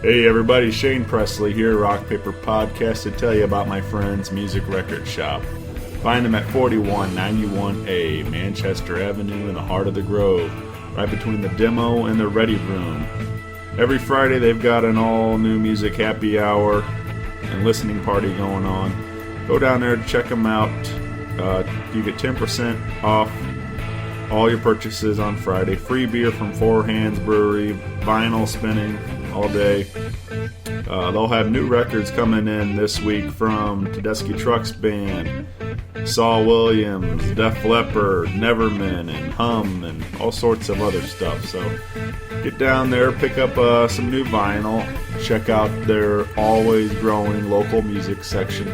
Hey everybody, Shane Presley here, Rock Paper Podcast, to tell you about my friend's music record shop. Find them at 4191A Manchester Avenue in the heart of the Grove, right between the demo and the ready room. Every Friday they've got an all-new music happy hour and listening party going on. Go down there to check them out. You get 10% off all your purchases on Friday. Free beer from Four Hands Brewery, vinyl spinning all day. They'll have new records coming in this week from Tedeschi Trucks Band, Saul Williams, Def Leppard, Neverman, and Hum, and all sorts of other stuff. So get down there, pick up some new vinyl, check out their always growing local music section.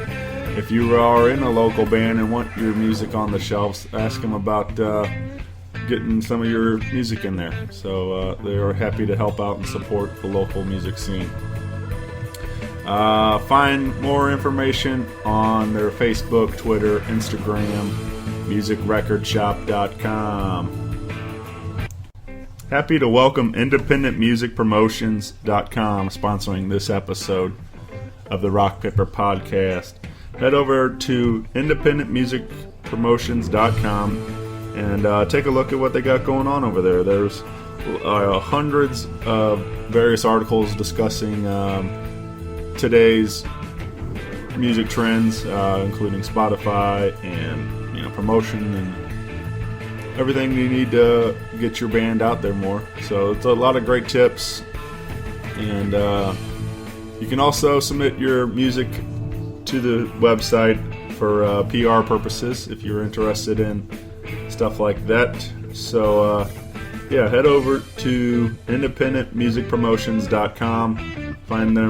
If you are in a local band and want your music on the shelves, ask them about getting some of your music in there. So they are happy to help out and support the local music scene. Find more information on their Facebook, Twitter, Instagram, musicrecordshop.com. Happy to welcome independentmusicpromotions.com sponsoring this episode of the Rock Paper Podcast. Head over to independentmusicpromotions.com and take a look at what they got going on over there. There's hundreds of various articles discussing today's music trends, including Spotify and promotion and everything you need to get your band out there more. So it's a lot of great tips, and you can also submit your music to the website for PR purposes if you're interested in stuff like that. So head over to independentmusicpromotions.com. Find their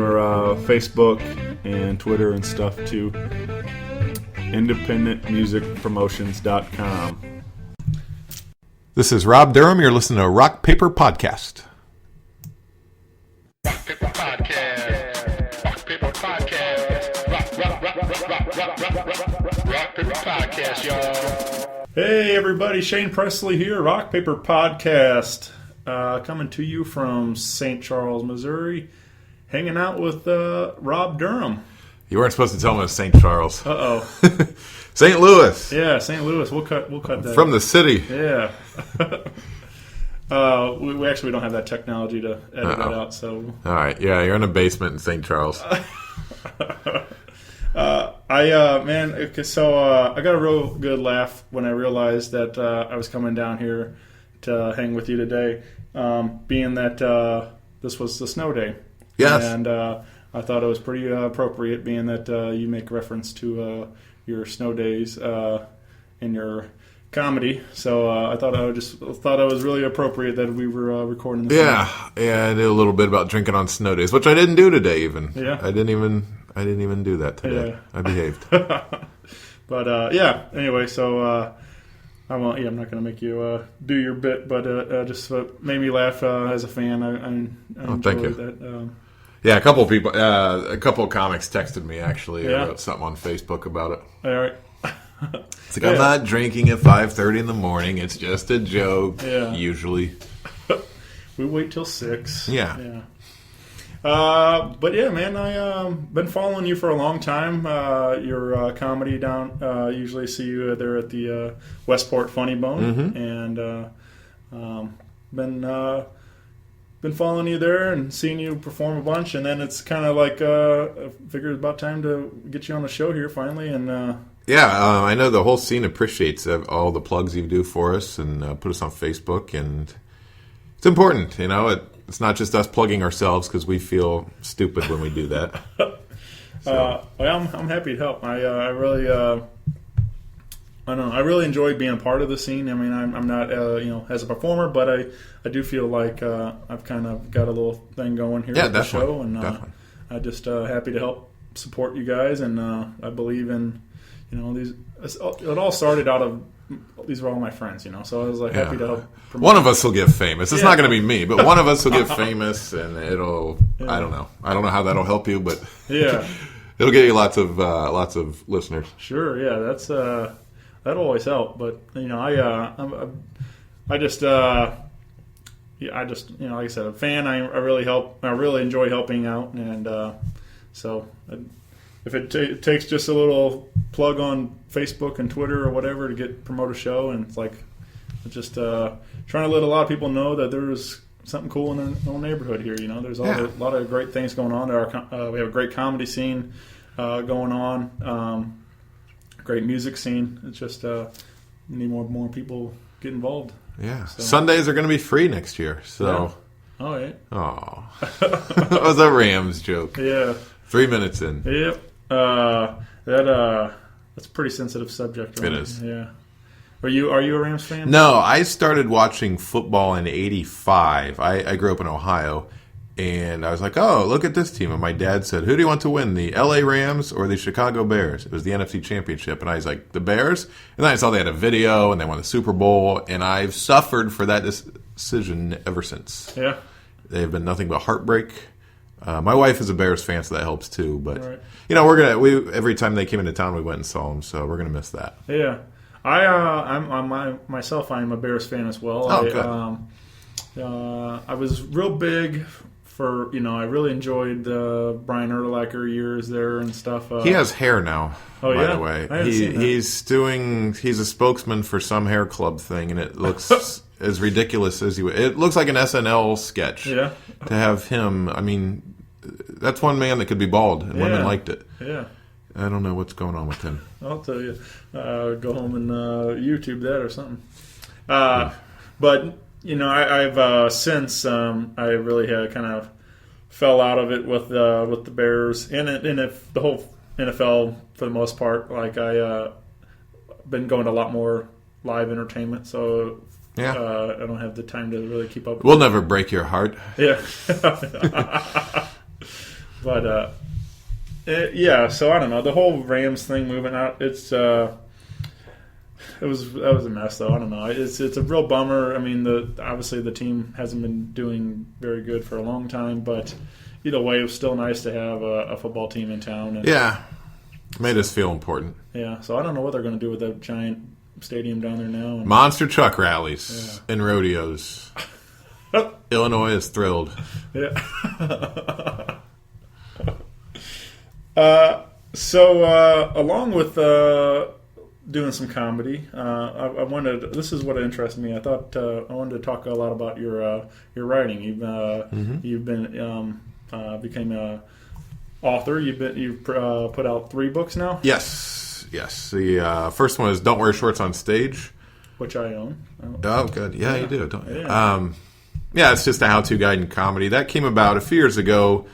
Facebook and Twitter and stuff too. independentmusicpromotions.com. This is Rob Durham. You're listening to Rock Paper Podcast. Rock Paper Podcast. Rock Paper Podcast. Rock Paper Podcast, y'all. Hey everybody, Shane Presley here, Rock Paper Podcast, coming to you from St. Charles, Missouri, hanging out with Rob Durham. You weren't supposed to tell me it was St. Charles. Uh-oh. St. Louis. Yeah, St. Louis. We'll cut that. From the city. Yeah. we actually don't have that technology to edit that out. So. All right. Yeah, you're in a basement in St. Charles. I got a real good laugh when I realized that I was coming down here to hang with you today, being that this was the snow day. Yes. And I thought it was pretty appropriate, being that you make reference to your snow days in your comedy. So I thought it was really appropriate that we were recording this. Yeah, I did a little bit about drinking on snow days, which I didn't do today even. Yeah. I didn't even do that today. Yeah. I behaved. But anyway, so I'm not going to make you do your bit, but just made me laugh as a fan. I enjoyed thank you. That. Yeah, a couple of people, a couple of comics texted me actually. Yeah. I wrote something on Facebook about it. All right. It's like, I'm not drinking at 5:30 in the morning. It's just a joke. Yeah. Usually. We wait till 6. Yeah. But yeah, man, I been following you for a long time. Your comedy down. Usually see you there at the Westport Funny Bone, and been following you there and seeing you perform a bunch. And then it's kind of like I figured it's about time to get you on the show here finally. And I know the whole scene appreciates all the plugs you do for us and put us on Facebook, and it's important. It's not just us plugging ourselves because we feel stupid when we do that. I'm happy to help. I really, I really enjoy being a part of the scene. I mean, I'm not, as a performer, but I do feel like I've kind of got a little thing going here at the show, and I'm just happy to help support you guys. And I believe in, these. It all started out of. These were all my friends, so I was happy to help promote. One of us will get famous. It's not going to be me, but one of us will get famous, and it'll. Yeah. I don't know how that'll help you, but yeah, it'll get you lots of listeners. Sure, yeah, that's that'll always help. But I just I just, like I said, a fan. I really enjoy helping out, and so if it takes just a little plug on Facebook and Twitter or whatever to promote a show, and it's like just trying to let a lot of people know that there's something cool in our own neighborhood here. There's a lot of great things going on. We have a great comedy scene going on, great music scene. It's just we need more people get involved. Yeah, so. Sundays are going to be free next year. So, yeah. All right. Oh, that was a Rams joke. Yeah. 3 minutes in. Yep. That's a pretty sensitive subject. Right? It is. Yeah. Are you a Rams fan? No, I started watching football in '85. I grew up in Ohio, and I was like, oh, look at this team. And my dad said, who do you want to win, the L.A. Rams or the Chicago Bears? It was the NFC Championship. And I was like, the Bears? And then I saw they had a video, and they won the Super Bowl, and I've suffered for that decision ever since. Yeah. They've been nothing but heartbreak. My wife is a Bears fan, so that helps too. But, right. Every time they came into town, we went and saw them, so we're going to miss that. Yeah. I'm a Bears fan as well. Oh, good. I was real big for, I really enjoyed the Brian Urlacher years there and stuff. He has hair now, by the way. He's a spokesman for some hair club thing, and it looks as ridiculous as it looks like an SNL sketch. Yeah. To have him, I mean, that's one man that could be bald, and women liked it. Yeah. I don't know what's going on with him. I'll tell you. Go home and YouTube that or something. But I've since I really had kind of fell out of it with the Bears and if the whole NFL for the most part. Like I been going to a lot more live entertainment, so I don't have the time to really keep up. We'll never break your heart. Yeah, but. So I don't know, the whole Rams thing moving out. That was a mess though. I don't know. It's a real bummer. I mean, obviously the team hasn't been doing very good for a long time, but either way, it was still nice to have a football team in town. And, made us feel important. Yeah, so I don't know what they're going to do with that giant stadium down there now. Monster truck rallies and rodeos. Illinois is thrilled. Yeah. Along with doing some comedy, I wanted. This is what interested me. I thought I wanted to talk a lot about your writing. You've been became a author. You've put out 3 books now. Yes. The first one is "Don't Wear Shorts on Stage," which I own. Oh, good. Yeah, you do. Don't you? It's just a how-to guide in comedy. That came about a few years ago.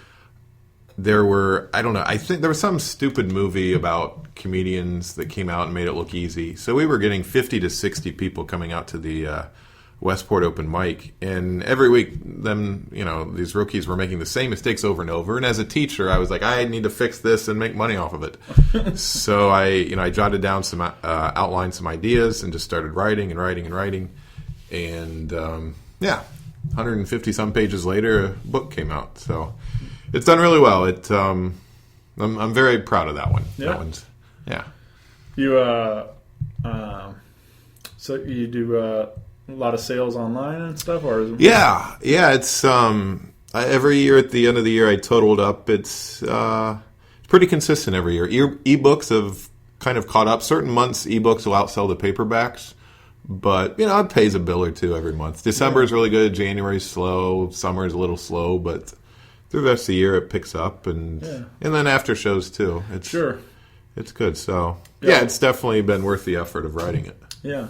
There were, I don't know, I think there was some stupid movie about comedians that came out and made it look easy. So we were getting 50 to 60 people coming out to the Westport open mic. And every week, these rookies were making the same mistakes over and over. And as a teacher, I was like, I need to fix this and make money off of it. So I jotted down some, outlined some ideas and just started writing. And 150 some pages later, a book came out. So it's done really well. I'm very proud of that one. Yeah. That one's, You so you do a lot of sales online and stuff, or is it... It's every year at the end of the year I totaled up. It's pretty consistent every year. Ebooks have kind of caught up. Certain months ebooks will outsell the paperbacks, but it pays a bill or two every month. December is really good. January's slow. Summer is a little slow, but through the rest of the year, it picks up, and then after shows too. It's good. So it's definitely been worth the effort of writing it. Yeah,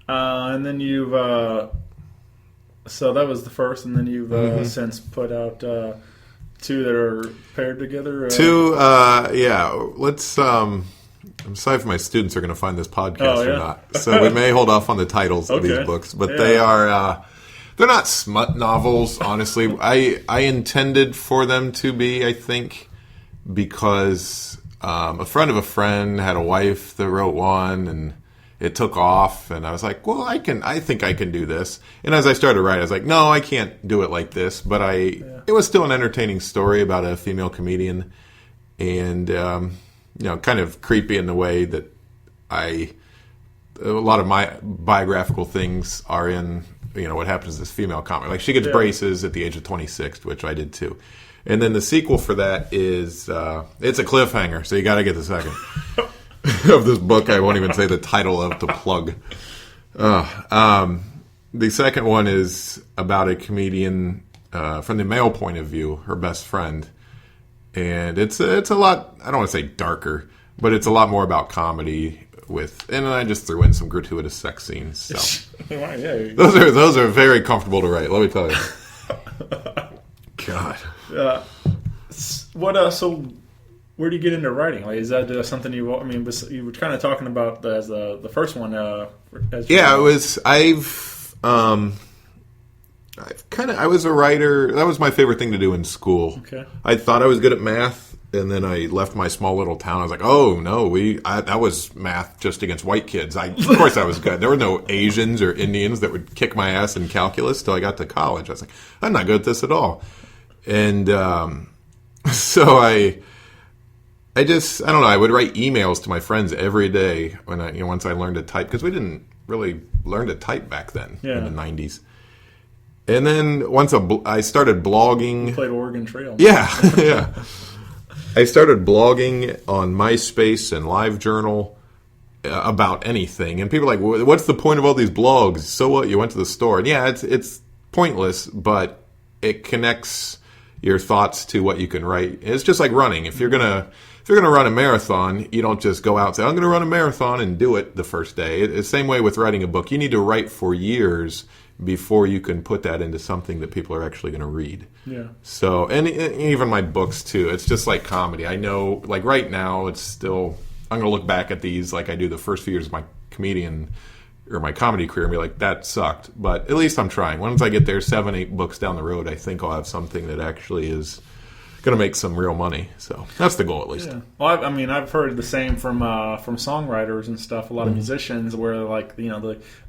and then you've so that was the first, and then you've since put out 2 that are paired together. Let's. I'm sorry if my students are going to find this podcast or not, so we may hold off on the titles of these books, but they are. They're not smut novels, honestly. I intended for them to be, I think, because a friend of a friend had a wife that wrote one, and it took off, and I was like, well, I think I can do this. And as I started writing, I was like, no, I can't do it like this. But it was still an entertaining story about a female comedian, and kind of creepy in the way that a lot of my biographical things are in what happens to this female comic. Like, she gets braces at the age of 26, which I did too. And then the sequel for that is, it's a cliffhanger, so you got to get the second of this book. I won't even say the title of the plug. The second one is about a comedian from the male point of view, her best friend. And it's a lot, I don't want to say darker, but it's a lot more about comedy and I just threw in some gratuitous sex scenes. So. Yeah. Those are very comfortable to write, let me tell you. God. So where do you get into writing? Like, is that something you were kind of talking about as the first one? It was. I was a writer. That was my favorite thing to do in school. Okay. I thought I was good at math, and then I left my small little town. I was like, oh no, that was math just against white kids. Of course I was good. There were no Asians or Indians that would kick my ass in calculus till I got to college. I was like, I'm not good at this at all. And so I don't know. I would write emails to my friends every day once I learned to type, because we didn't really learn to type back then in the 90s. And then once I started blogging. You played Oregon Trail. Yeah. I started blogging on MySpace and LiveJournal about anything, and people are like, "What's the point of all these blogs? So what? You went to the store." And yeah, it's pointless, but it connects your thoughts to what you can write. It's just like running. If you're gonna run a marathon, you don't just go out and say, "I'm gonna run a marathon," and do it the first day. It's the same way with writing a book. You need to write for years before you can put that into something that people are actually going to read. Yeah. So, and even my books too. It's just like comedy. I know, like right now, it's still. I'm going to look back at these like I do the first few years of my my comedy career and be like, that sucked. But at least I'm trying. Once I get there 7-8 books down the road, I think I'll have something that actually is going to make some real money. So that's the goal, at least. Yeah. Well, I've heard the same from songwriters and stuff. A lot of musicians, where like the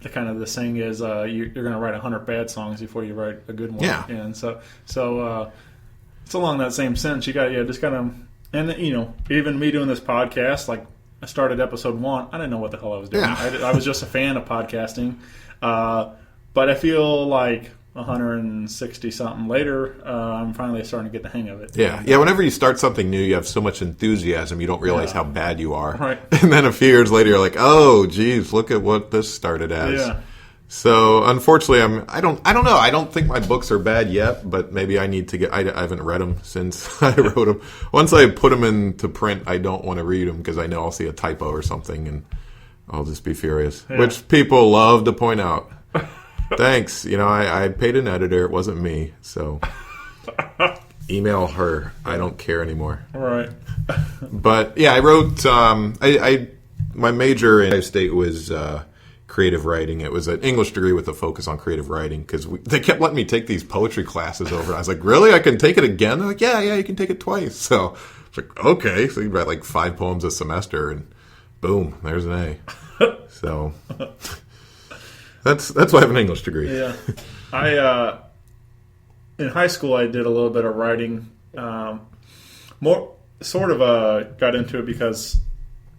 kind of the saying is you're going to write 100 bad songs before you write a good one. Yeah. And so it's along that same sense. You got just kind of, and even me doing this podcast, like I started episode 1, I didn't know what the hell I was doing. Yeah. I was just a fan of podcasting, but I feel like 160 something later, I'm finally starting to get the hang of it. Yeah. Whenever you start something new, you have so much enthusiasm, you don't realize how bad you are. Right. And then a few years later, you're like, oh, geez, look at what this started as. Yeah. So unfortunately, I don't know. I don't think my books are bad yet, but maybe I need to get. I haven't read them since I wrote them. Once I put them into print, I don't want to read them because I know I'll see a typo or something and I'll just be furious. Yeah. Which people love to point out. Thanks. I paid an editor. It wasn't me. So email her. I don't care anymore. All right. But yeah, I wrote. My major in Ohio State was creative writing. It was an English degree with a focus on creative writing because they kept letting me take these poetry classes over. I was like, really? I can take it again? They're like, yeah, you can take it twice. So it's like, okay. So you write like 5 poems a semester, and boom, there's an A. So. That's why I have an English degree. Yeah, I in high school I did a little bit of writing. More sort of got into it because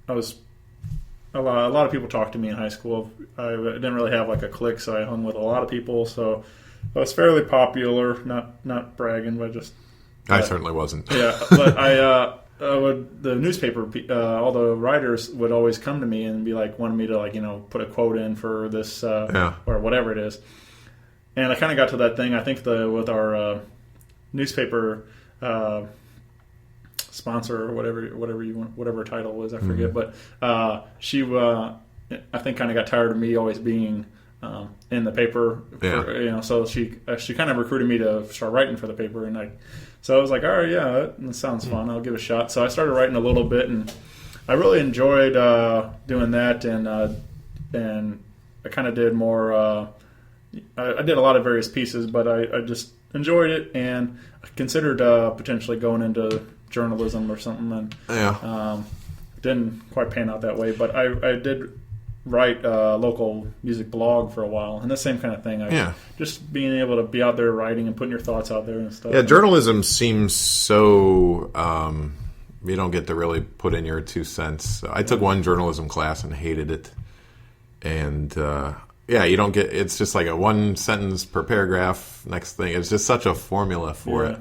I was a lot of people talked to me in high school. I didn't really have like a clique, so I hung with a lot of people. So I was fairly popular. Not bragging, but just. I certainly wasn't. Yeah, but the newspaper, all the writers would always come to me and be like, wanted me to put a quote in for this or whatever it is. And I kind of got to that thing. I think with our newspaper sponsor or whatever title was, I forget. But she, I think, kind of got tired of me always being in the paper. Yeah. So she kind of recruited me to start writing for the paper, and So I was like, all right, yeah, that sounds fun. I'll give it a shot. So I started writing a little bit, and I really enjoyed doing that. And I kind of did more. I did a lot of various pieces, but I just enjoyed it, and I considered potentially going into journalism or something. And didn't quite pan out that way, but I did write a local music blog for a while, and the same kind of thing. Just being able to be out there writing and putting your thoughts out there and stuff. Yeah, journalism seems so you don't get to really put in your 2 cents. I took one journalism class and hated it, and yeah, you don't get. It's just like a one sentence per paragraph. Next thing, it's just such a formula for it.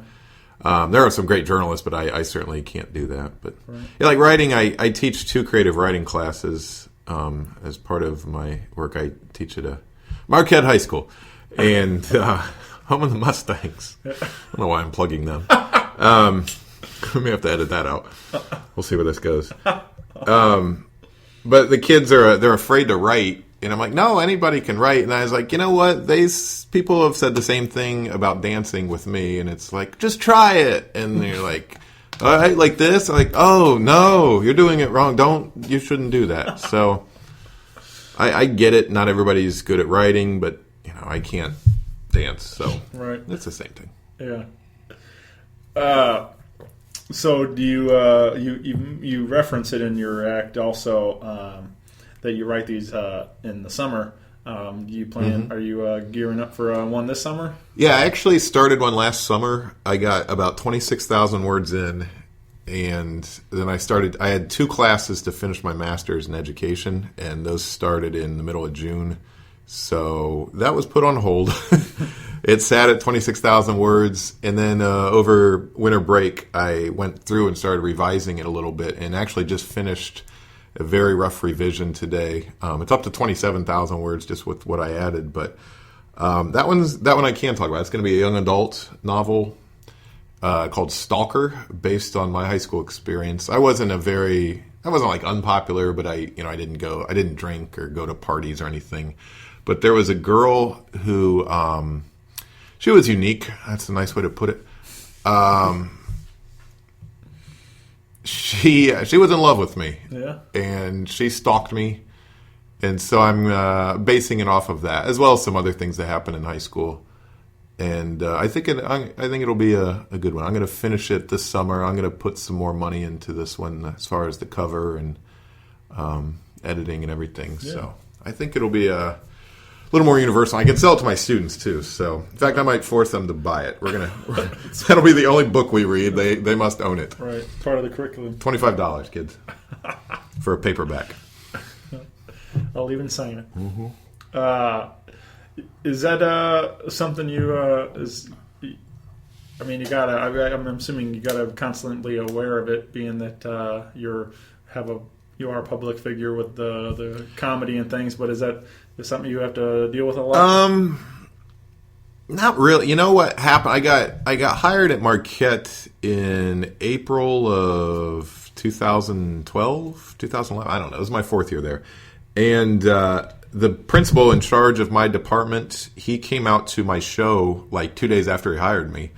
There are some great journalists, but I certainly can't do that. But yeah, like writing, I teach 2 creative writing classes as part of my work. I teach at a Marquette High School and Home of the Mustangs. I don't know why I'm plugging them. We may have to edit that out. We'll see where this goes. But the kids they're afraid to write. And I'm like, no, anybody can write. And I was like, you know what? People have said the same thing about dancing with me. And it's like, just try it. And they're like, all right, like this. I'm like, oh, no, you're doing it wrong. You shouldn't do that. So I get it. Not everybody's good at writing, but, I can't dance. So it's the same thing. Yeah. So do you reference it in your act also, that you write these in the summer? Do you plan? Are you gearing up for one this summer? Yeah, I actually started one last summer. I got about 26,000 words in, and then I had 2 classes to finish my master's in education, and those started in the middle of June. So that was put on hold. It sat at 26,000 words, and then over winter break, I went through and started revising it a little bit, and actually just finished a very rough revision today. It's up to 27,000 words just with what I added, but that one I can talk about. It's going to be a young adult novel called Stalker, based on my high school experience. I wasn't like unpopular, but I didn't drink or go to parties or anything. But there was a girl who she was unique. That's a nice way to put it. She was in love with me, and she stalked me, and so I'm basing it off of that, as well as some other things that happened in high school. And I think it'll be a good one. I'm going to finish it this summer. I'm going to put some more money into this one as far as the cover and editing and everything. Yeah. So I think it'll be a little more universal. I can sell it to my students too. So in fact, I might force them to buy it. That'll be the only book we read. They must own it. Right, part of the curriculum. $25, kids, for a paperback. I'll even sign it. Mm-hmm. Is that something you? I'm assuming you gotta be constantly aware of it, being that you are a public figure with the comedy and things. But is something you have to deal with a lot? Not really. You know what happened? I got hired at Marquette in April of 2012, 2011. I don't know. It was my 4th year there, and the principal in charge of my department, he came out to my show like 2 days after he hired me.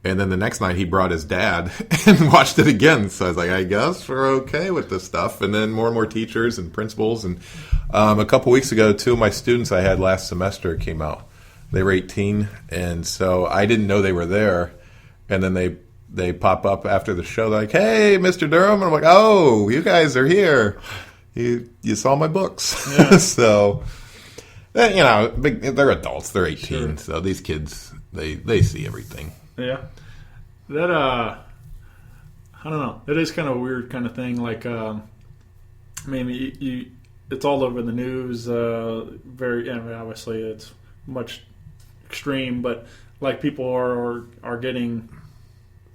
And then the next night he brought his dad and watched it again. So I was like, I guess we're okay with this stuff. And then more and more teachers and principals. And a couple weeks ago, 2 of my students I had last semester came out. They were 18. And so I didn't know they were there. And then they pop up after the show. They're like, hey, Mr. Durham. And I'm like, oh, you guys are here. You saw my books. Yeah. So, they're adults. They're 18. Sure. So these kids, they see everything. Yeah. That, I don't know. It is kind of a weird kind of thing. Like, it's all over the news. Obviously it's much extreme, but like people are getting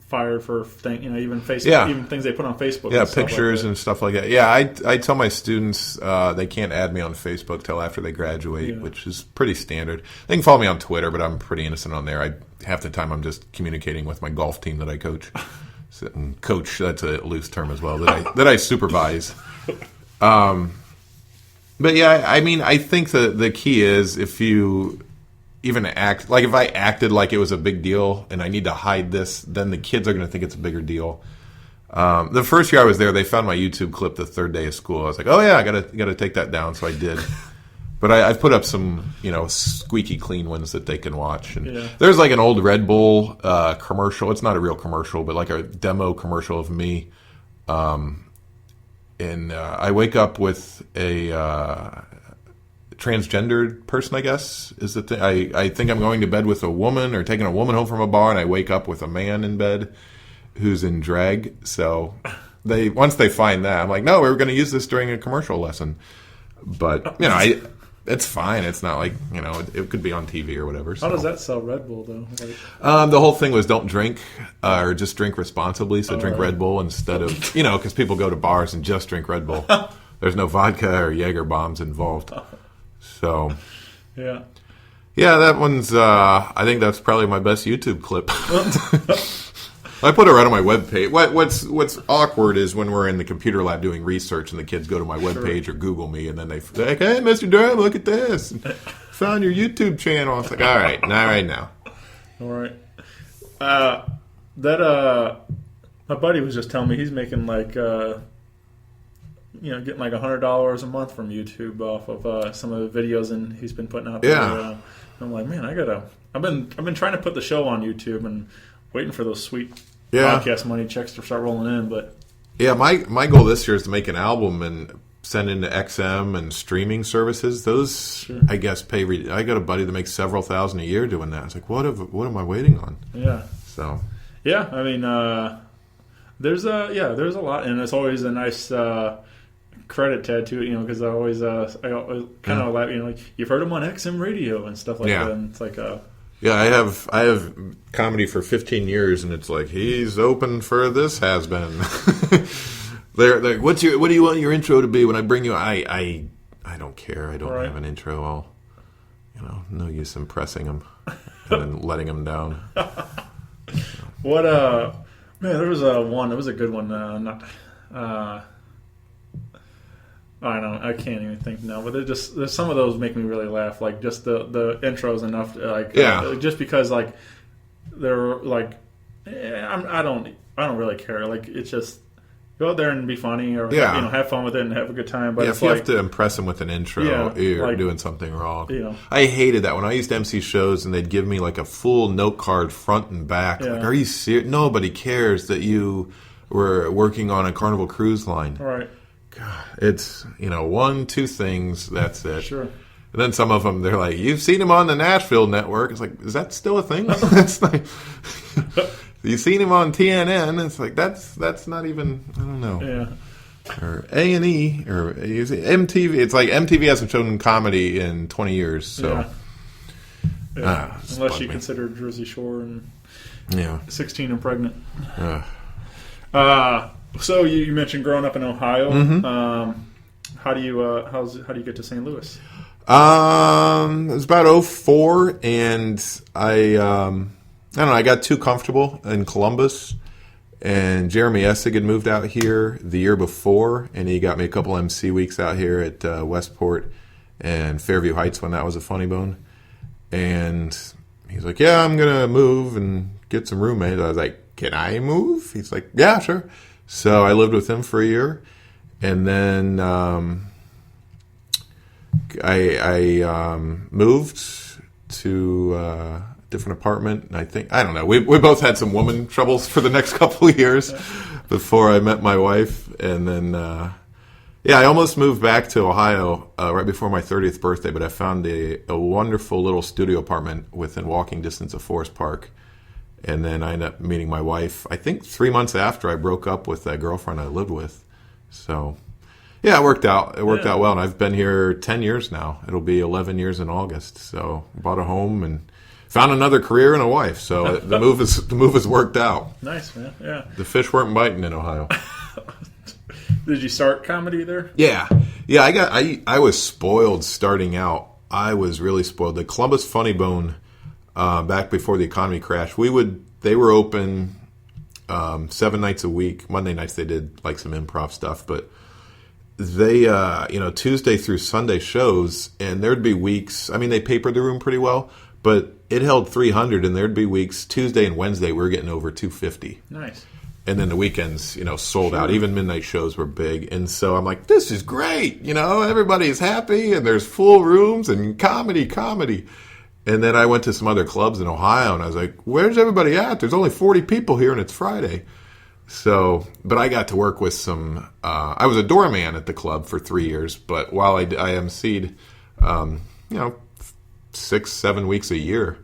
fired for even Facebook, even things they put on Facebook. Yeah, and pictures and stuff like that. Yeah, I tell my students they can't add me on Facebook till after they graduate, which is pretty standard. They can follow me on Twitter, but I'm pretty innocent on there. Half the time I'm just communicating with my golf team that I coach. And coach, that's a loose term as well, that I supervise. But yeah, I think the key is if you even act like, if I acted like it was a big deal and I need to hide this, then the kids are going to think it's a bigger deal. The first year I was there, they found my YouTube clip the 3rd day of school. I was like, oh yeah, I gotta take that down. So I did. But I've put up some, squeaky clean ones that they can watch. And there's like an old Red Bull commercial. It's not a real commercial, but like a demo commercial of me. And I wake up with a transgendered person, I guess, is the thing. I think I'm going to bed with a woman or taking a woman home from a bar, and I wake up with a man in bed who's in drag. So once they find that, I'm like, no, we were going to use this during a commercial lesson. But, it's fine. It's not like, it could be on TV or whatever. How does that sell Red Bull, though? The whole thing was don't drink or just drink responsibly. So drink Red Bull instead of, because people go to bars and just drink Red Bull. There's no vodka or Jaeger bombs involved. So, yeah. Yeah, that one's, I think that's probably my best YouTube clip. I put it right on my webpage. What's awkward is when we're in the computer lab doing research and the kids go to my webpage or Google me and then they're like, hey, Mr. Durham, look at this. Found your YouTube channel. It's like, all right, not right now. All right. My buddy was just telling me he's making like, getting like $100 a month from YouTube off of some of the videos and he's been putting out there. Yeah. I'm like, man, I've been trying to put the show on YouTube and waiting for those sweet podcast money checks to start rolling in. But yeah, my goal this year is to make an album and send into XM and streaming services. Those, I guess, pay. I got a buddy that makes several thousand a year doing that. It's like, what am I waiting on? Yeah. So. Yeah, I mean, there's a lot, and it's always a nice credit tag to it, because I always kind of like you've heard him on XM radio and stuff like that. And it's like yeah, I have comedy for 15 years, and it's like he's open for this has been. They're like, what do you want your intro to be when I bring you? I don't care. I don't have an intro. I'll no use impressing them and then letting them down. What man, there was one. It was a good one. I don't know. I can't even think now. But there's some of those make me really laugh. Like just the intros enough. Just because like they're like, I don't really care. Like it's just go out there and be funny or have fun with it and have a good time. But if you have to impress them with an intro, you're doing something wrong. I hated that when I used to MC shows and they'd give me like a full note card front and back. Like, are you serious? Nobody cares that you were working on a Carnival Cruise Line. Right. God, it's 1, 2 things. That's it. Sure. And then some of them, they're like, "You've seen him on the Nashville network." It's like, is that still a thing? That's like, you've seen him on TNN. It's like that's not even. I don't know. Yeah. Or A&E or MTV. It's like MTV hasn't shown comedy in 20 years. So, unless you consider Jersey Shore and 16 and Pregnant. So you mentioned growing up in Ohio. Mm-hmm. How do you get to St. Louis? It was about 2004, and I don't know. I got too comfortable in Columbus, and Jeremy Essig had moved out here the year before, and he got me a couple MC weeks out here at Westport and Fairview Heights when that was a Funny Bone. And he's like, "Yeah, I'm gonna move and get some roommates." I was like, "Can I move?" He's like, "Yeah, sure." So I lived with him for a year, and then I moved to a different apartment. And I don't know. We both had some woman troubles for the next couple of years before I met my wife, and then I almost moved back to Ohio right before my 30th birthday. But I found a wonderful little studio apartment within walking distance of Forest Park. And then I ended up meeting my wife, I think 3 months after I broke up with that girlfriend I lived with. So, it worked out. It worked out well. And I've been here 10 years now. It'll be 11 years in August. So, bought a home and found another career and a wife. So, the move has worked out. Nice, man. Yeah. The fish weren't biting in Ohio. Did you start comedy there? Yeah. Yeah, I was spoiled starting out. I was really spoiled. The Columbus Funny Bone, back before the economy crashed, they were open 7 nights a week. Monday nights they did like some improv stuff, but they Tuesday through Sunday shows, and there'd be weeks. I mean, they papered the room pretty well, but it held 300, and there'd be weeks Tuesday and Wednesday we were getting over 250. Nice. And then the weekends, sold out. Even midnight shows were big. And so I'm like, this is great. Everybody's happy and there's full rooms and comedy. And then I went to some other clubs in Ohio and I was like, where's everybody at? There's only 40 people here and it's Friday. So, but I got to work with some, I was a doorman at the club for 3 years. But while I emceed, 6-7 weeks a year,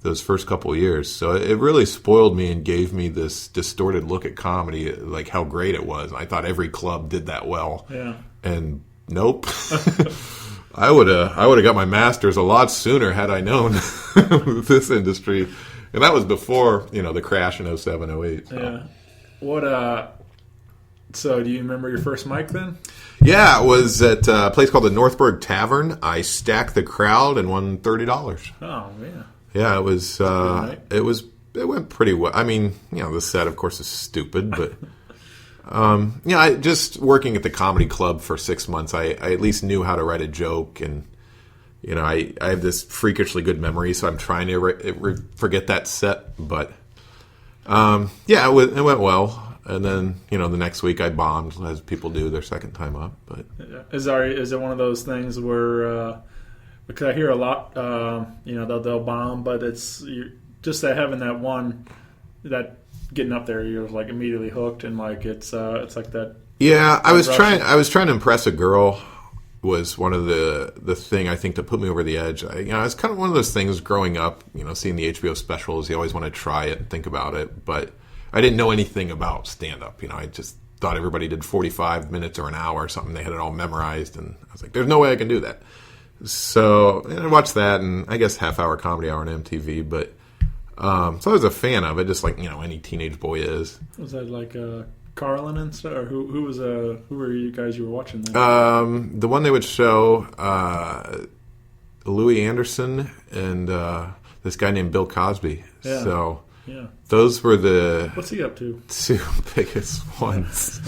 those first couple of years. So it really spoiled me and gave me this distorted look at comedy, like how great it was. I thought every club did that well. Yeah. And nope. I would have got my master's a lot sooner had I known this industry, and that was before the crash in 07, 08. So. Yeah. What? So, do you remember your first mic then? Yeah, it was at a place called the Northburg Tavern. I stacked the crowd and won $30. Oh man. Yeah, it was. It went pretty well. I mean, the set, of course, is stupid, but. I just working at the comedy club for 6 months, I at least knew how to write a joke, and I have this freakishly good memory, so I'm trying to forget that set. But it went well. And then the next week I bombed, as people do their second time up. But is it one of those things where because I hear a lot, they'll bomb, but it's just that having that one that. Getting up there, you're like immediately hooked, and like it's like that. Yeah, I was trying to impress a girl. Was one of the thing I think that put me over the edge. It's kind of one of those things growing up. Seeing the HBO specials, you always want to try it and think about it, but I didn't know anything about stand up. I just thought everybody did 45 minutes or an hour or something. They had it all memorized, and I was like, "There's no way I can do that." So I watched that, and I guess half-hour comedy hour on MTV, but. So I was a fan of it, just like any teenage boy is. Was that like Carlin and stuff, or who were you guys you were watching that? The one they would show Louis Anderson and this guy named Bill Cosby. Yeah. So those were the what's he up to? Two biggest ones.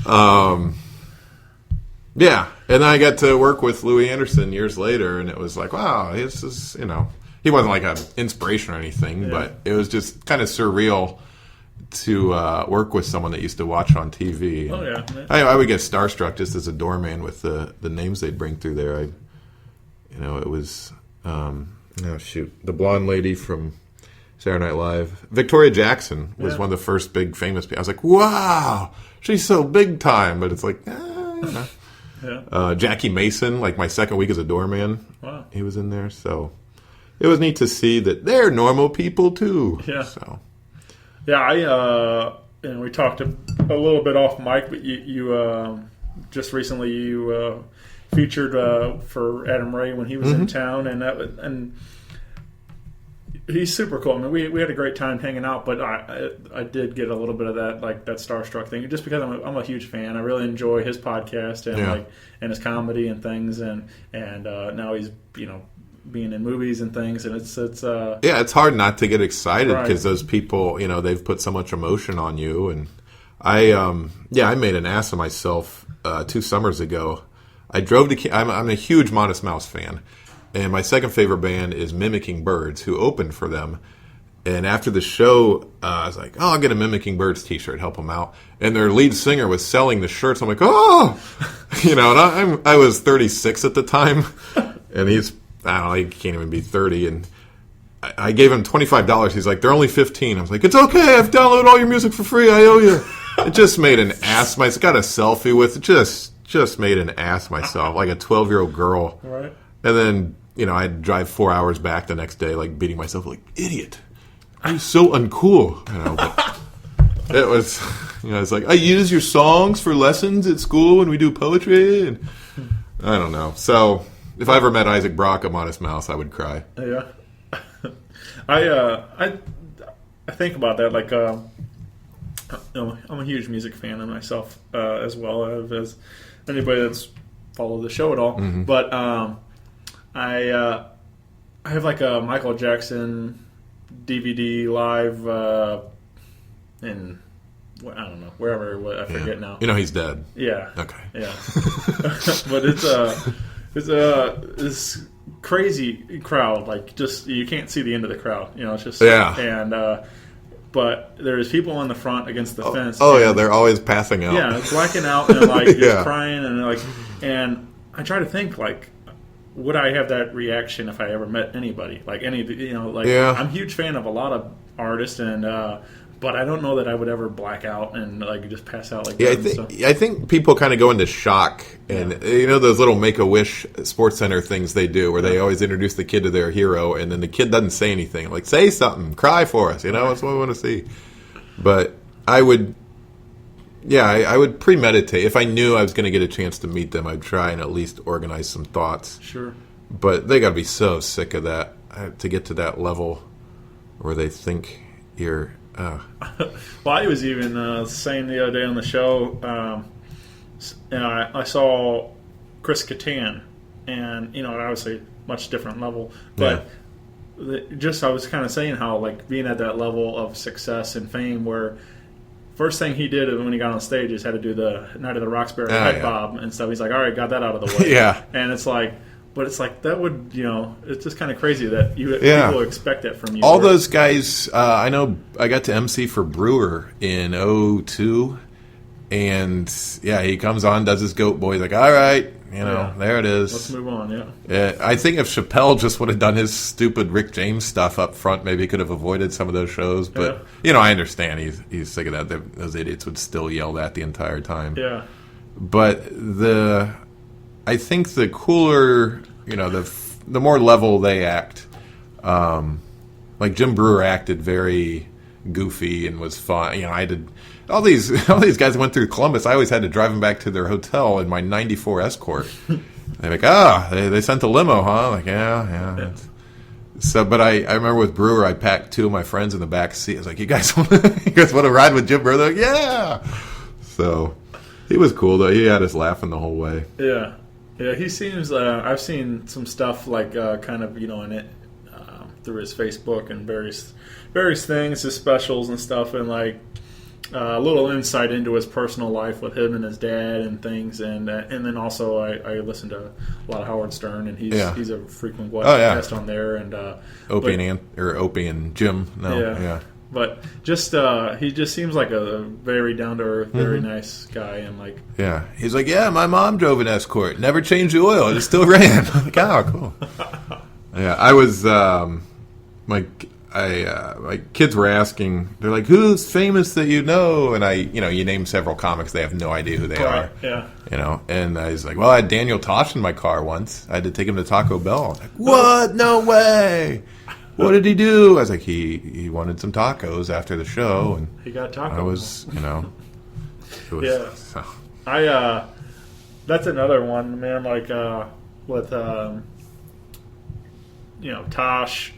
And I got to work with Louis Anderson years later, and it was like, wow, this is He wasn't like an inspiration or anything, but it was just kind of surreal to work with someone that used to watch on TV. Oh, yeah. I would get starstruck just as a doorman with the names they'd bring through there. It was, the blonde lady from Saturday Night Live. Victoria Jackson was one of the first big famous people. I was like, wow, she's so big time. But it's like, Jackie Mason, like my second week as a doorman, he was in there, so... It was neat to see that they're normal people too. Yeah. So. Yeah, we talked a little bit off mic, but you just recently featured for Adam Ray when he was in town, and he's super cool. I mean, we had a great time hanging out, but I did get a little bit of that that starstruck thing, just because I'm a huge fan. I really enjoy his podcast and and his comedy and things, and now he's being in movies and things, and it's hard not to get excited because those people, they've put so much emotion on you. And I made an ass of myself 2 summers ago. I drove to. I'm a huge Modest Mouse fan, and my second favorite band is Mimicking Birds, who opened for them. And after the show, I was like, I'll get a Mimicking Birds t-shirt, help them out. And their lead singer was selling the shirts. I'm like, and I was 36 at the time, and he's. I don't know, he can't even be 30, and I gave him $25. He's like, they're only 15. I was like, it's okay, I've downloaded all your music for free, I owe you. It just made an ass myself. Got a selfie with it, just made an ass myself, like a 12-year-old girl. Right. And then, I'd drive 4 hours back the next day, like beating myself, like, idiot. I'm so uncool. But it was, it's like, I use your songs for lessons at school when we do poetry, and I don't know. So... If I ever met Isaac Brock at Modest Mouse, I would cry. Yeah, I think about that. Like, I'm a huge music fan of myself as well as anybody that's followed the show at all. Mm-hmm. But I have like a Michael Jackson DVD live in I don't know wherever I forget now. He's dead. Yeah. Okay. Yeah. But it's this crazy crowd, like just you can't see the end of the crowd. It's just and but there's people in the front against the fence. Oh, they're always passing out. Yeah, blacking out and like just crying and I try to think like, would I have that reaction if I ever met anybody like any I'm a huge fan of a lot of artists and. But I don't know that I would ever black out and like just pass out like that. I think people kind of go into shock, and those little Make-A-Wish Sports Center things they do, where they always introduce the kid to their hero, and then the kid doesn't say anything, like say something, cry for us, that's what we want to see. But I would, I would premeditate. If I knew I was going to get a chance to meet them, I'd try and at least organize some thoughts. Sure. But they got to be so sick of that to get to that level where they think you're... Well, I was even saying the other day on the show, I saw Chris Kattan, and, obviously much different level, but I was kind of saying how, like, being at that level of success and fame where first thing he did when he got on stage is had to do the Night of the Roxbury head bob and stuff. He's like, all right, got that out of the way. And it's like, but it's like that would, it's just kind of crazy that people expect that from you. All those guys, I know I got to MC for Brewer in 2002, and he comes on, does his Goat Boy, like, all right, there it is. Let's move on, I think if Chappelle just would have done his stupid Rick James stuff up front, maybe he could have avoided some of those shows. But, I understand he's sick of that. Those idiots would still yell that the entire time. Yeah. But I think the cooler, the more level they act, like Jim Brewer acted very goofy and was fun. I did all these guys went through Columbus. I always had to drive them back to their hotel in my '94 Escort. They're like, they sent a limo, huh? Like, yeah. So, but I remember with Brewer, I packed two of my friends in the back seat. I was like, you guys want to ride with Jim Brewer? They're like, yeah. So he was cool though. He had us laughing the whole way. Yeah. Yeah, he seems. I've seen some stuff like kind of in it through his Facebook and various things, his specials and stuff, and like a little insight into his personal life with him and his dad and things, and then also I listen to a lot of Howard Stern, and he's a frequent guest on there, and Opie and Jim. But just he just seems like a very down to earth, very nice guy, and like he's like, my mom drove an Escort, never changed the oil, it still ran. Like, cool. I was my kids were asking, they're like, who's famous that you know? And you name several comics, they have no idea who they are. Yeah. And I was like, well, I had Daniel Tosh in my car once. I had to take him to Taco Bell. I was like, what? No way. What did he do? I was like, he wanted some tacos after the show, and he got tacos. I was, it was, so. That's another one, man. Like with Tosh,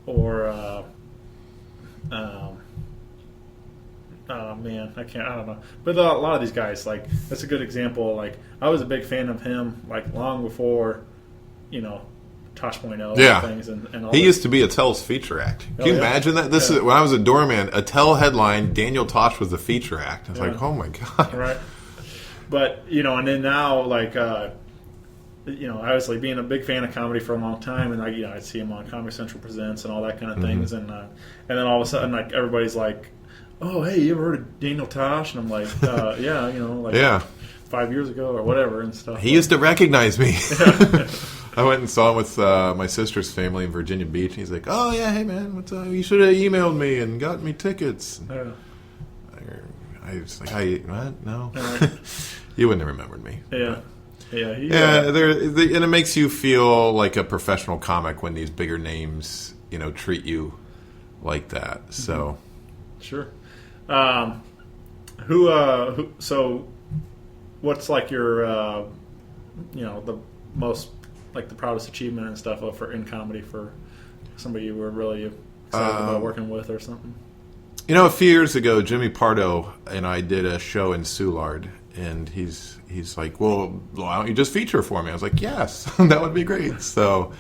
or man, I don't know. But a lot of these guys, like, that's a good example. Like, I was a big fan of him, like, long before, Tosh.0 and things. And all he used to be Attell's feature act. Can you imagine that? This is when I was a doorman. Attell headline, Daniel Tosh was the feature act. I was like, oh my god. Right. But and then now, like, obviously being a big fan of comedy for a long time, and I'd see him on Comedy Central Presents and all that kind of things, and then all of a sudden, like, everybody's like, oh, hey, you ever heard of Daniel Tosh? And I'm like, 5 years ago or whatever and stuff. He used to recognize me. I went and saw him with my sister's family in Virginia Beach. And he's like, oh, yeah, hey, man, what's up? You should have emailed me and got me tickets. I was like, what? No. You wouldn't have remembered me. Yeah. And it makes you feel like a professional comic when these bigger names, treat you like that. So, sure. So, what's like your, the most, like, the proudest achievement and stuff in comedy for somebody you were really excited about working with or something? A few years ago, Jimmy Pardo and I did a show in Soulard, and he's like, well, why don't you just feature for me? I was like, yes, that would be great. So,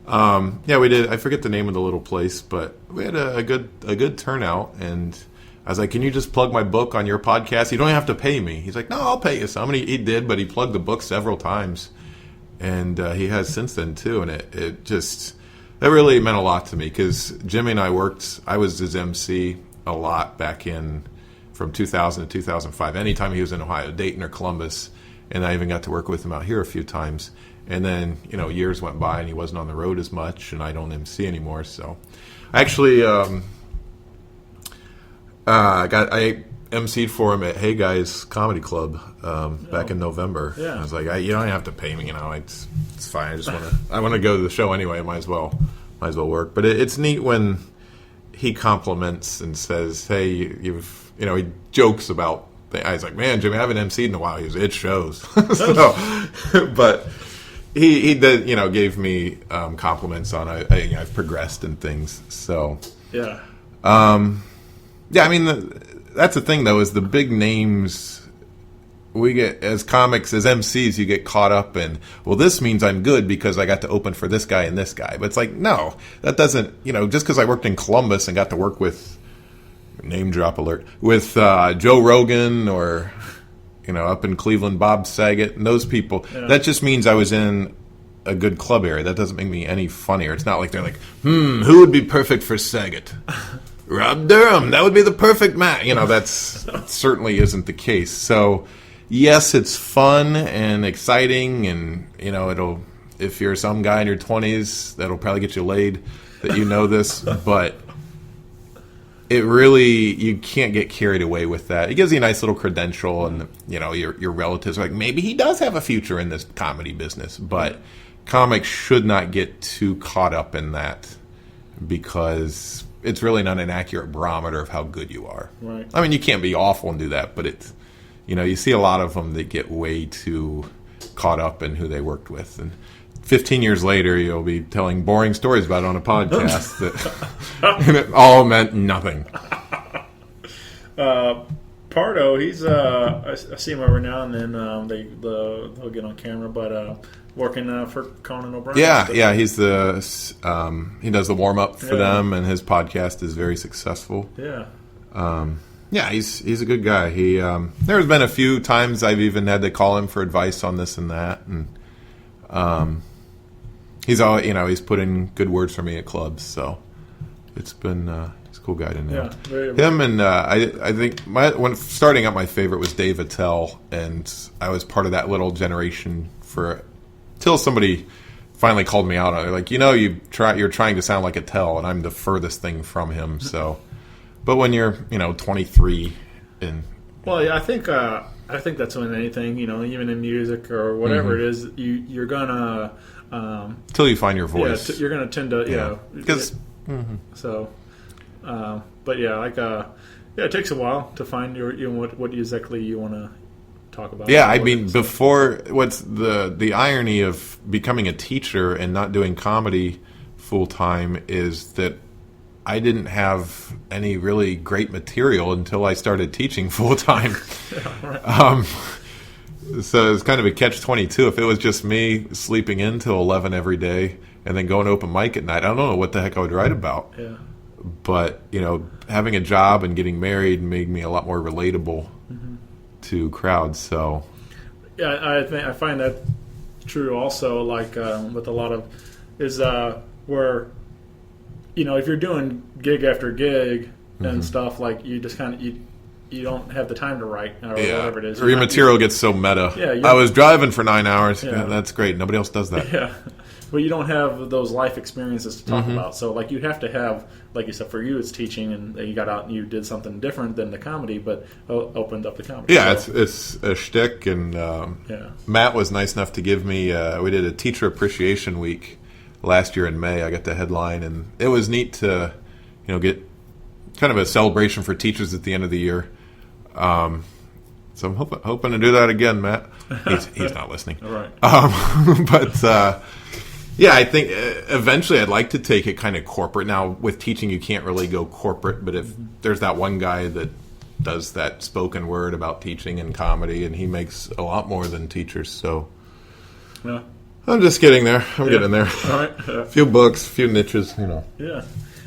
we did. I forget the name of the little place, but we had a good turnout, and I was like, can you just plug my book on your podcast? You don't have to pay me. He's like, no, I'll pay you some. And he did, but he plugged the book several times, and he has since then too, and that really meant a lot to me, because Jimmy and I worked. I was his MC a lot back in from 2000 to 2005. Anytime he was in Ohio, Dayton or Columbus, and I even got to work with him out here a few times. And then years went by and he wasn't on the road as much, and I don't MC anymore. So I actually I MC'd for him at Hey Guys Comedy Club back in November. Yeah. I was like, you don't have to pay me, it's fine. I want to go to the show anyway. I might as well work. But it's neat when he compliments and says, "Hey, you've," he jokes about. He's like, "Man, Jimmy, I haven't emceed in a while." It shows. But he did, gave me compliments on I've progressed and things. So yeah, I mean, that's the thing though, is the big names. We get, as comics, as MCs, you get caught up in, well, this means I'm good because I got to open for this guy and this guy. But it's like, no, that doesn't, just because I worked in Columbus and got to work with, name drop alert, with Joe Rogan or, up in Cleveland, Bob Saget and those people, that just means I was in a good club area. That doesn't make me any funnier. It's not like they're like, who would be perfect for Saget? Rob Durham, that would be the perfect man. That certainly isn't the case. So, yes, it's fun and exciting, and it'll. If you're some guy in your 20s, that'll probably get you laid. That this, but it really, you can't get carried away with that. It gives you a nice little credential, and your relatives are like, maybe he does have a future in this comedy business. But comics should not get too caught up in that, because it's really not an accurate barometer of how good you are. Right. I mean, you can't be awful and do that, but it's. You see a lot of them that get way too caught up in who they worked with. And 15 years later, you'll be telling boring stories about it on a podcast and it all meant nothing. Pardo, he's I see him every now and then. They'll get on camera, but working for Conan O'Brien. Yeah, he's he does the warm up for them, and his podcast is very successful. Yeah. Yeah, he's a good guy. He there's been a few times I've even had to call him for advice on this and that, and he's all he's put in good words for me at clubs, so it's been he's a cool guy to know. Yeah, very, him and I think when starting out, my favorite was Dave Attell, and I was part of that little generation till somebody finally called me out on it. Like, you're trying to sound like Attell, and I'm the furthest thing from him, so. But when you're, 23 and... Well, yeah, I think that's when anything, even in music or whatever it is, you're going to... Until you find your voice. Yeah, you're going to tend to, Because... So, but yeah, it takes a while to find what exactly you want to talk about. Yeah, I mean, before... What's the irony of becoming a teacher and not doing comedy full-time is that I didn't have any really great material until I started teaching full time. Yeah, right. So it's kind of a catch-22. If it was just me sleeping in till 11 every day and then going to open mic at night, I don't know what the heck I would write about. Yeah. But having a job and getting married made me a lot more relatable to crowds. So yeah, I find that true also. Like with a lot of is where. If you're doing gig after gig and stuff, like you just kind of you don't have the time to write or whatever it is. Or your material gets so meta. Yeah, I was driving for 9 hours. Yeah. Yeah, that's great. Nobody else does that. Yeah, but you don't have those life experiences to talk about. So like you have to have, like you said, for you it's teaching, and you got out and you did something different than the comedy, but opened up the comedy. Yeah, so, it's a shtick, and Matt was nice enough to give me. We did a teacher appreciation week last year in May. I got the headline, and it was neat to, get kind of a celebration for teachers at the end of the year. So I'm hoping to do that again, Matt. He's not listening. All right. But I think eventually I'd like to take it kind of corporate. Now with teaching, you can't really go corporate, but if there's that one guy that does that spoken word about teaching and comedy, and he makes a lot more than teachers, so. Yeah. I'm just getting there. I'm getting there. All right. A few books, a few niches, Yeah,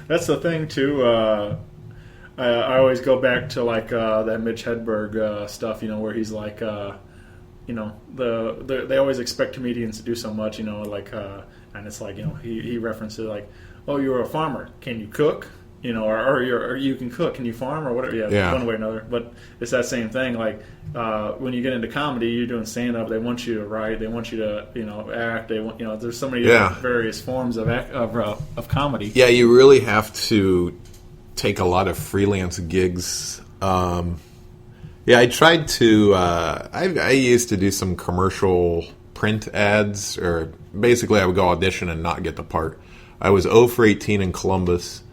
that's the thing too. I always go back to like that Mitch Hedberg stuff, where he's like, they always expect comedians to do so much, and it's like, he references like, oh, you're a farmer, can you cook? Or you can cook, can you farm or whatever? Yeah, one way or another. But it's that same thing. Like when you get into comedy, you're doing stand up. They want you to write. They want you to act. They want There's so many various forms of comedy. Yeah, you really have to take a lot of freelance gigs. I tried to. I used to do some commercial print ads, or basically I would go audition and not get the part. I was 0 for 18 in Columbus.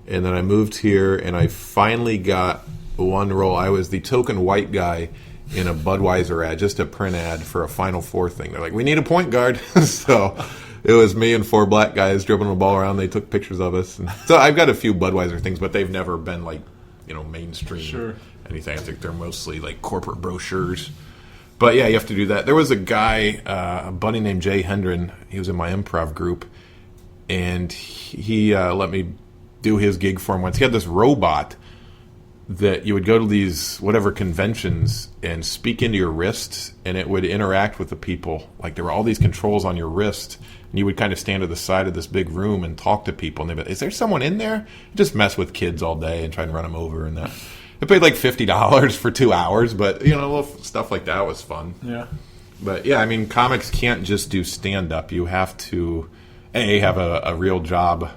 and then I moved here, and I finally got one role. I was the token white guy in a Budweiser ad, just a print ad for a Final Four thing. They're like, we need a point guard. So it was me and 4 black guys dribbling the ball around. They took pictures of us. And so I've got a few Budweiser things, but they've never been like, mainstream anything. I think they're mostly like corporate brochures. But yeah, you have to do that. There was a guy, a buddy named Jay Hendren. He was in my improv group, and he let me do his gig for him once. He had this robot that you would go to these whatever conventions and speak into your wrist, and it would interact with the people. Like there were all these controls on your wrist, and you would kind of stand to the side of this big room and talk to people. And they'd be like, is there someone in there? Just mess with kids all day and try and run them over and that. I paid like $50 for 2 hours, but little stuff like that was fun. Yeah. But yeah, I mean, comics can't just do stand-up. You have to, have a real job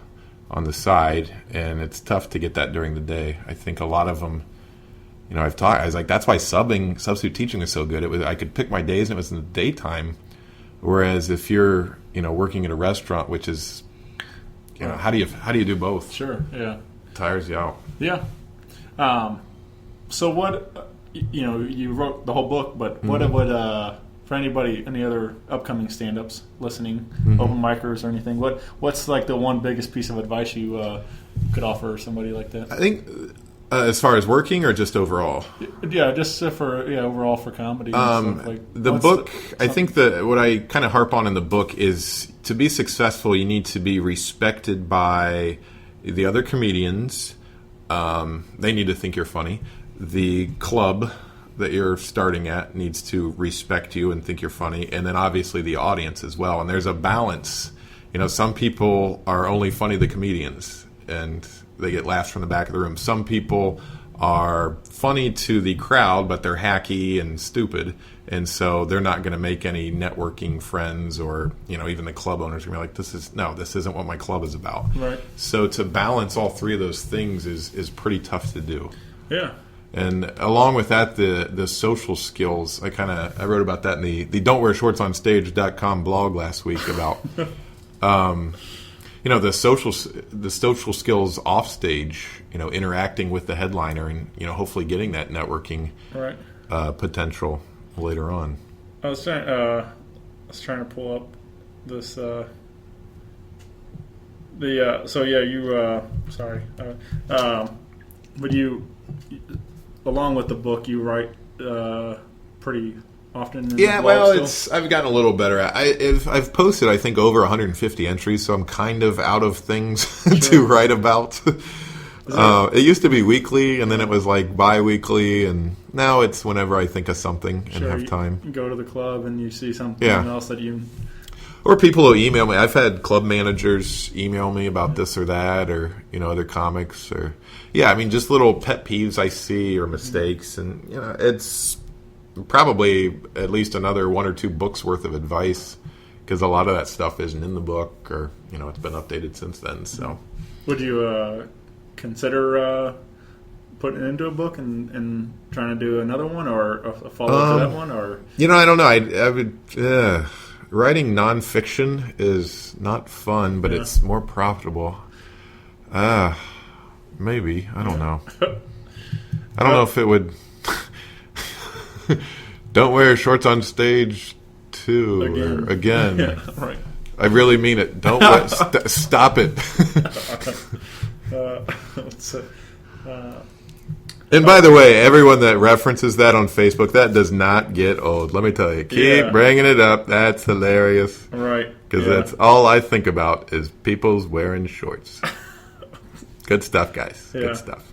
on the side, and it's tough to get that during the day. I think a lot of them, I was like, that's why substitute teaching is so good. I could pick my days, and it was in the daytime. Whereas if you're, working at a restaurant, which is, how do you do both? Sure. Yeah. It tires you out. Yeah. So what, you wrote the whole book, but what would, for anybody, any other upcoming stand-ups listening, open micers or anything, what's like the one biggest piece of advice you could offer somebody like that? I think as far as working or just overall? Yeah, just overall for comedy. And stuff. Like, the book, I think that what I kind of harp on in the book is to be successful, you need to be respected by the other comedians. They need to think you're funny. The club that you're starting at needs to respect you and think you're funny, and then obviously the audience as well. And there's a balance. Some people are only funny to comedians, and they get laughs from the back of the room. Some people are funny to the crowd, but they're hacky and stupid, and so they're not going to make any networking friends, or even the club owners are going to be like, this isn't what my club is about. Right. So to balance all three of those things is pretty tough to do. Yeah. And along with that, the social skills, I wrote about that in the don'twearshortsonstage.com blog last week about, the social skills off stage, interacting with the headliner and, hopefully getting that networking potential later on. I was trying to pull up this, but you, along with the book, you write pretty often. I've gotten a little better at. I've posted, I think, over 150 entries, so I'm kind of out of things to write about. It used to be weekly, and then it was like bi-weekly, and now it's whenever I think of something and have time. You go to the club and you see something else that you. Or people will email me. I've had club managers email me about this or that, or other comics, or just little pet peeves I see or mistakes, and it's probably at least another 1 or 2 books worth of advice, because a lot of that stuff isn't in the book, or it's been updated since then. So, would you consider putting it into a book and trying to do another one or a follow-up to that one, or I don't know. I would. Writing nonfiction is not fun, but it's more profitable. Maybe. I don't know. I don't know if it would. Don't wear shorts on stage too. Again. Yeah, right. I really mean it. Don't stop it. And by the way, everyone that references that on Facebook, that does not get old. Let me tell you. Keep bringing it up. That's hilarious. Right. Because that's all I think about is people's wearing shorts. Good stuff, guys. Yeah. Good stuff.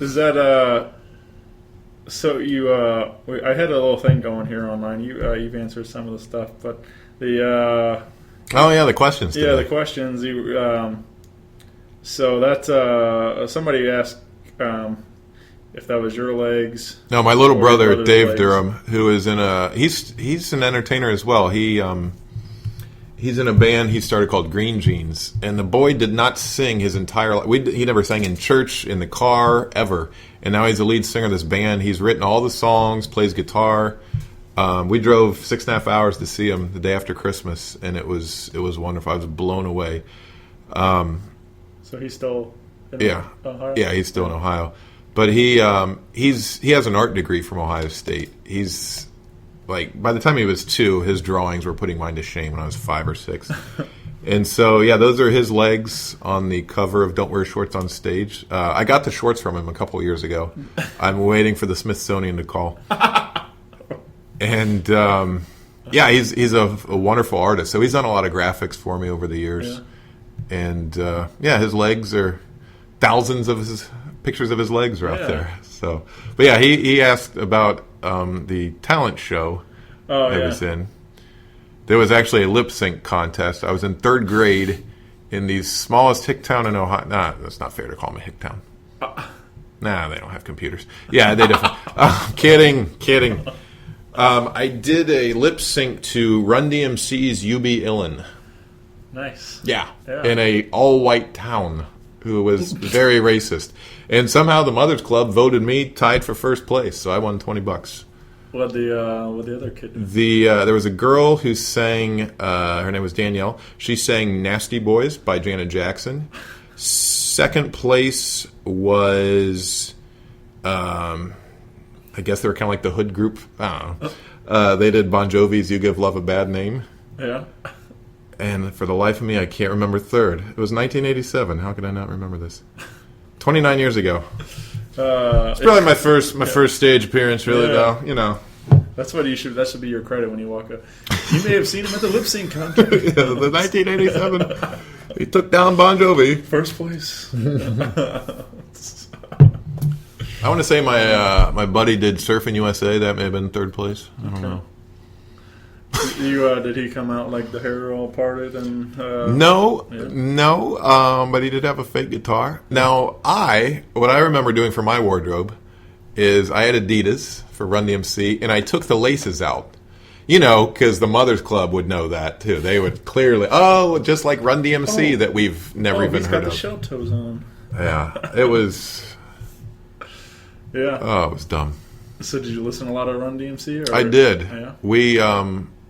Is that so you I had a little thing going here online. You've answered some of the stuff, but the the questions today. the questions you so that's somebody asked if that was your legs. No, my little brother Dave legs. Durham, who is in he's an entertainer as well. He's in a band he started called Green Jeans, and the boy did not sing his entire life. He never sang in church, in the car, ever. And now he's the lead singer of this band. He's written all the songs, plays guitar. We drove 6.5 hours to see him the day after Christmas, and it was wonderful. I was blown away. So he's still in Ohio? Yeah, he's still in Ohio. But he has an art degree from Ohio State. He's like, by the time he was 2, his drawings were putting mine to shame when I was 5 or 6. And so, yeah, those are his legs on the cover of Don't Wear Shorts on Stage. I got the shorts from him a couple years ago. I'm waiting for the Smithsonian to call. And, yeah, he's a wonderful artist. So he's done a lot of graphics for me over the years. Yeah. And, yeah, his legs are thousands of his pictures of his legs are out there. So, but yeah, he asked about the talent show I was in. There was actually a lip sync contest. I was in 3rd grade in the smallest hick town in Ohio. Nah, that's not fair to call them a hick town. Nah, they don't have computers. Yeah, they definitely. Kidding. I did a lip sync to Run DMC's "You Be Illin'." Nice. Yeah, in a all-white town who was very racist. And somehow the Mothers Club voted me tied for first place, so I won $20. What the other kid do? There was a girl who sang, her name was Danielle. She sang "Nasty Boys" by Janet Jackson. Second place was, I guess they were kind of like the Hood group. I don't know. They did Bon Jovi's "You Give Love a Bad Name." Yeah. And for the life of me, I can't remember third. It was 1987. How could I not remember this? 29 years ago. It's probably my first stage appearance, really, though. You know, that's what that should be your credit when you walk up. You may have seen him at the lip sync contest. The 1987. He took down Bon Jovi. First place. I want to say my buddy did Surfing USA. That may have been third place. I don't know. Did he come out like the hair all parted and? No, but he did have a fake guitar. Now, what I remember doing for my wardrobe is I had Adidas for Run DMC, and I took the laces out. You know, because the Mothers Club would know that too. They would clearly, just like Run DMC that we've never even heard of. He's got the shell toes on. Yeah, it was. Yeah. Oh, it was dumb. So, did you listen to a lot of Run DMC? I did. Yeah. We,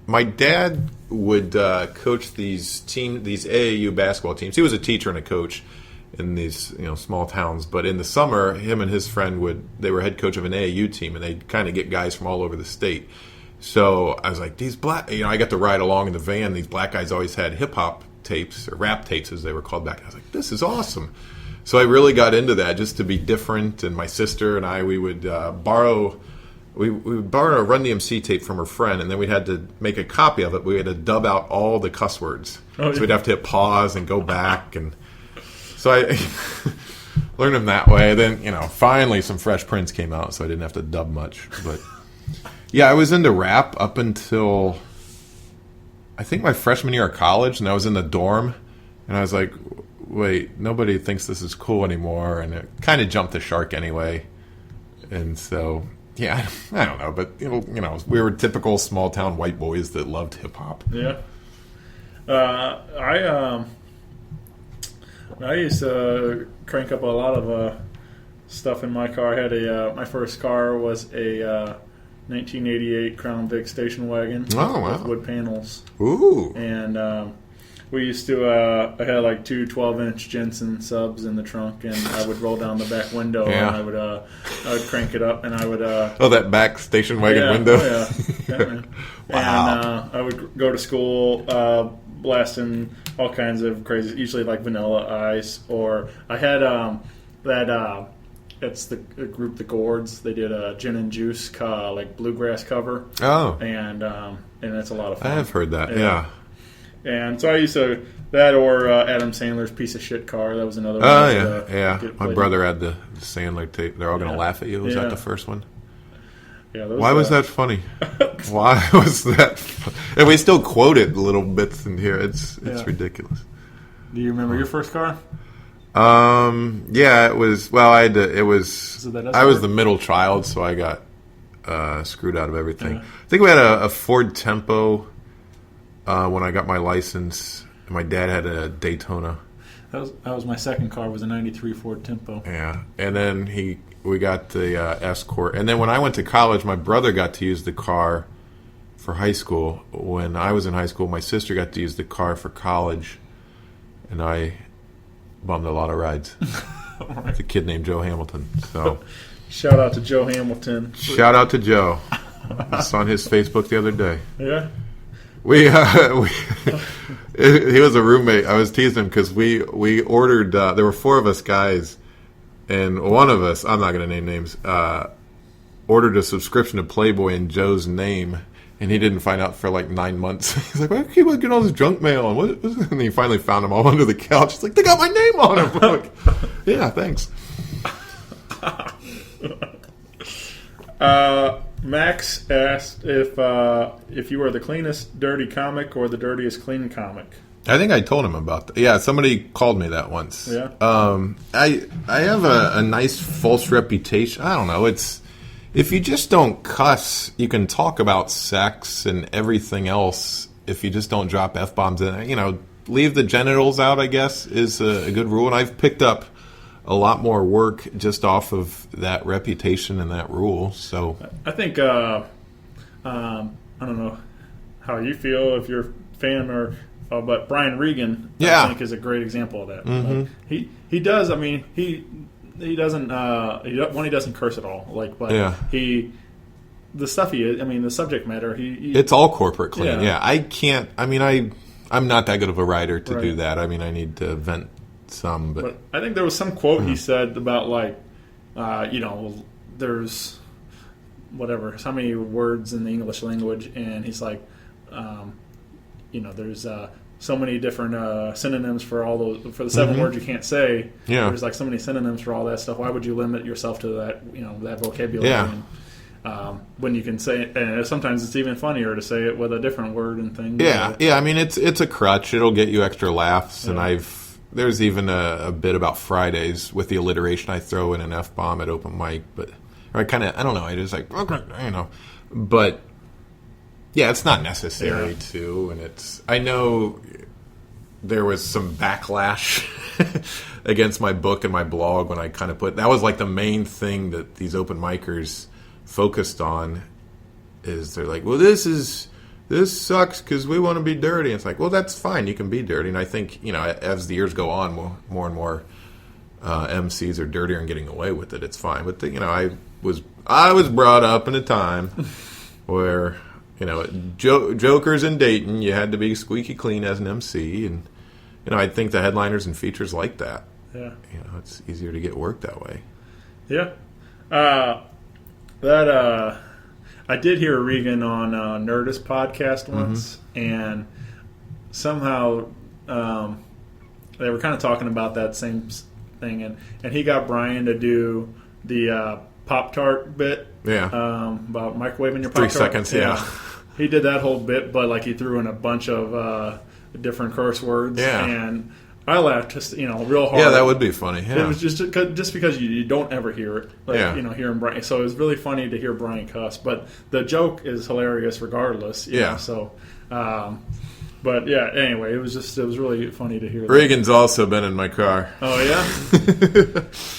my dad would coach these AAU basketball teams. He was a teacher and a coach in these small towns. But in the summer, him and his friend they were head coach of an AAU team, and they'd kind of get guys from all over the state. So I was like, these black, I got to ride along in the van. These black guys always had hip hop tapes or rap tapes, as they were called back. I was like, this is awesome. So I really got into that just to be different. And my sister and I, we would borrow a Run DMC tape from her friend, and then we had to make a copy of it. We had to dub out all the cuss words. So we'd have to hit pause and go back. And so I learned them that way. Then, finally some Fresh Prince came out, so I didn't have to dub much. But yeah, I was into rap up until I think my freshman year of college, and I was in the dorm, and I was like, wait, nobody thinks this is cool anymore, and it kind of jumped the shark anyway. And so, yeah, I don't know, but we were typical small town white boys that loved hip hop. Yeah. I used to crank up a lot of stuff in my car. I had my first car was a 1988 Crown Vic station wagon with wood panels. Ooh. And we used to, I had like two 12-inch Jensen subs in the trunk, and I would roll down the back window, and I would crank it up, and I would... that back station wagon window? Man. Wow. And I would go to school blasting all kinds of crazy, usually like Vanilla Ice, or I had it's the group The Gourds. They did a Gin and Juice like bluegrass cover. Oh. And it's a lot of fun. I have heard that, yeah. And so I used to or Adam Sandler's Piece of Shit Car. That was another one. Oh, yeah. My brother had the Sandler tape. They're all going to laugh at you. Was that the first one? Yeah. Why was that funny? Why was that And we still quote it little bits in here. It's ridiculous. Do you remember your first car? Yeah, it was. Well, I was the middle child, so I got screwed out of everything. Yeah. I think we had a Ford Tempo when I got my license. And my dad had a Daytona. That was my second car. Was a '93 Ford Tempo. Yeah, and then we got the Escort, and then when I went to college, my brother got to use the car for high school. When I was in high school, my sister got to use the car for college, and I bummed a lot of rides. It's a kid named Joe Hamilton. So shout out to Joe Hamilton. Shout out to Joe. I saw on his Facebook the other day. Yeah. He was a roommate. I was teasing him because we ordered. There were 4 of us guys, and one of us, I'm not going to name names, ordered a subscription to Playboy in Joe's name, and he didn't find out for like 9 months. He's like, "Why do you keep getting all this junk mail?" And then he finally found them all under the couch. He's like, "They got my name on them." I'm like, yeah, thanks. Max asked if you were the cleanest dirty comic or the dirtiest clean comic. I think I told him about that. Yeah, somebody called me that once. Yeah. I have a nice false reputation. I don't know. It's if you just don't cuss, you can talk about sex and everything else. If you just don't drop F-bombs in, leave the genitals out, I guess, is a good rule. And I've picked up a lot more work just off of that reputation and that rule. So I think I don't know how you feel if you're a fan but Brian Regan I think is a great example of that. Mm-hmm. He does. I mean he doesn't he doesn't curse at all. The stuff the subject matter it's all corporate clean. Yeah, I can't. I mean I'm not that good of a writer to do that. I mean I need to vent some, but I think there was some quote he said about there's whatever so many words in the English language, and he's like, there's so many different synonyms for all those for the 7 words you can't say. Yeah, there's like so many synonyms for all that stuff. Why would you limit yourself to that? That vocabulary. Yeah. And, when you can say it, and sometimes it's even funnier to say it with a different word and things. Yeah. I mean, it's a crutch. It'll get you extra laughs, and there's even a bit about Fridays with the alliteration. I throw in an F-bomb at open mic, but I don't know. I just but yeah, it's not necessary to, and I know there was some backlash against my book and my blog when I kind of that was like the main thing that these open micers focused on is they're like, well, this sucks because we want to be dirty. And it's like, well, that's fine. You can be dirty. And I think, as the years go on, more and more MCs are dirtier and getting away with it. It's fine. But, I was brought up in a time where, jokers in Dayton, you had to be squeaky clean as an MC. And, I think the headliners and features like that. Yeah. It's easier to get work that way. Yeah. I did hear Regan on Nerdist podcast once, and somehow they were kind of talking about that same thing, and he got Brian to do the Pop-Tart bit about microwaving your Pop-Tart. 3 seconds, yeah. He did that whole bit, but he threw in a bunch of different curse words, and I laughed just real hard. Yeah, that would be funny. Yeah. It was just because you don't ever hear it, hearing Brian. So it was really funny to hear Brian cuss, but the joke is hilarious regardless. So, but yeah. Anyway, it was really funny to hear. Reagan's also been in my car. Oh yeah,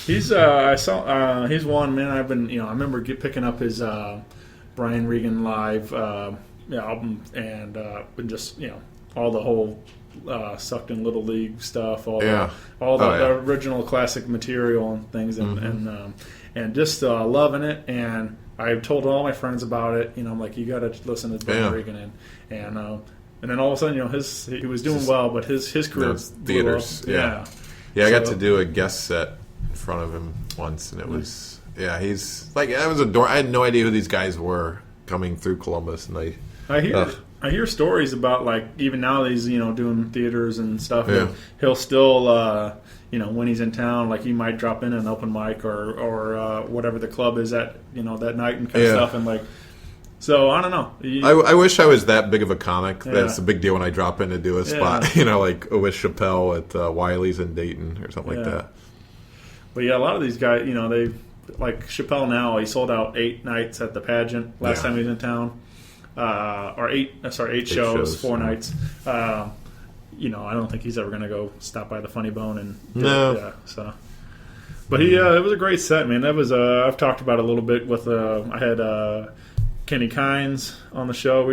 he's he's one man. I've been I remember picking up his Brian Regan live album and just all the whole. Sucked in Little League stuff, all the original classic material and things, and just loving it. And I've told all my friends about it. I'm like, you got to listen to Brian Regan, and then all of a sudden, he was doing well, but his career theaters, I got to do a guest set in front of him once, and it was he's like I had no idea who these guys were coming through Columbus, and I hear stories about even now that he's doing theaters and stuff. He'll still when he's in town, he might drop in an open mic or whatever the club is at that night and kind of stuff. And so I don't know. I wish I was that big of a comic. That's a big deal when I drop in to do a spot. Like with Chappelle at Wiley's in Dayton or something like that. But a lot of these guys, they Chappelle now. He sold out 8 nights at the pageant last time he was in town. 8 shows, 4 nights. I don't think he's ever going to go stop by the Funny Bone and do it. Yeah, so. But it was a great set, man. That was I've talked about it a little bit with I had Kenny Kynes on the show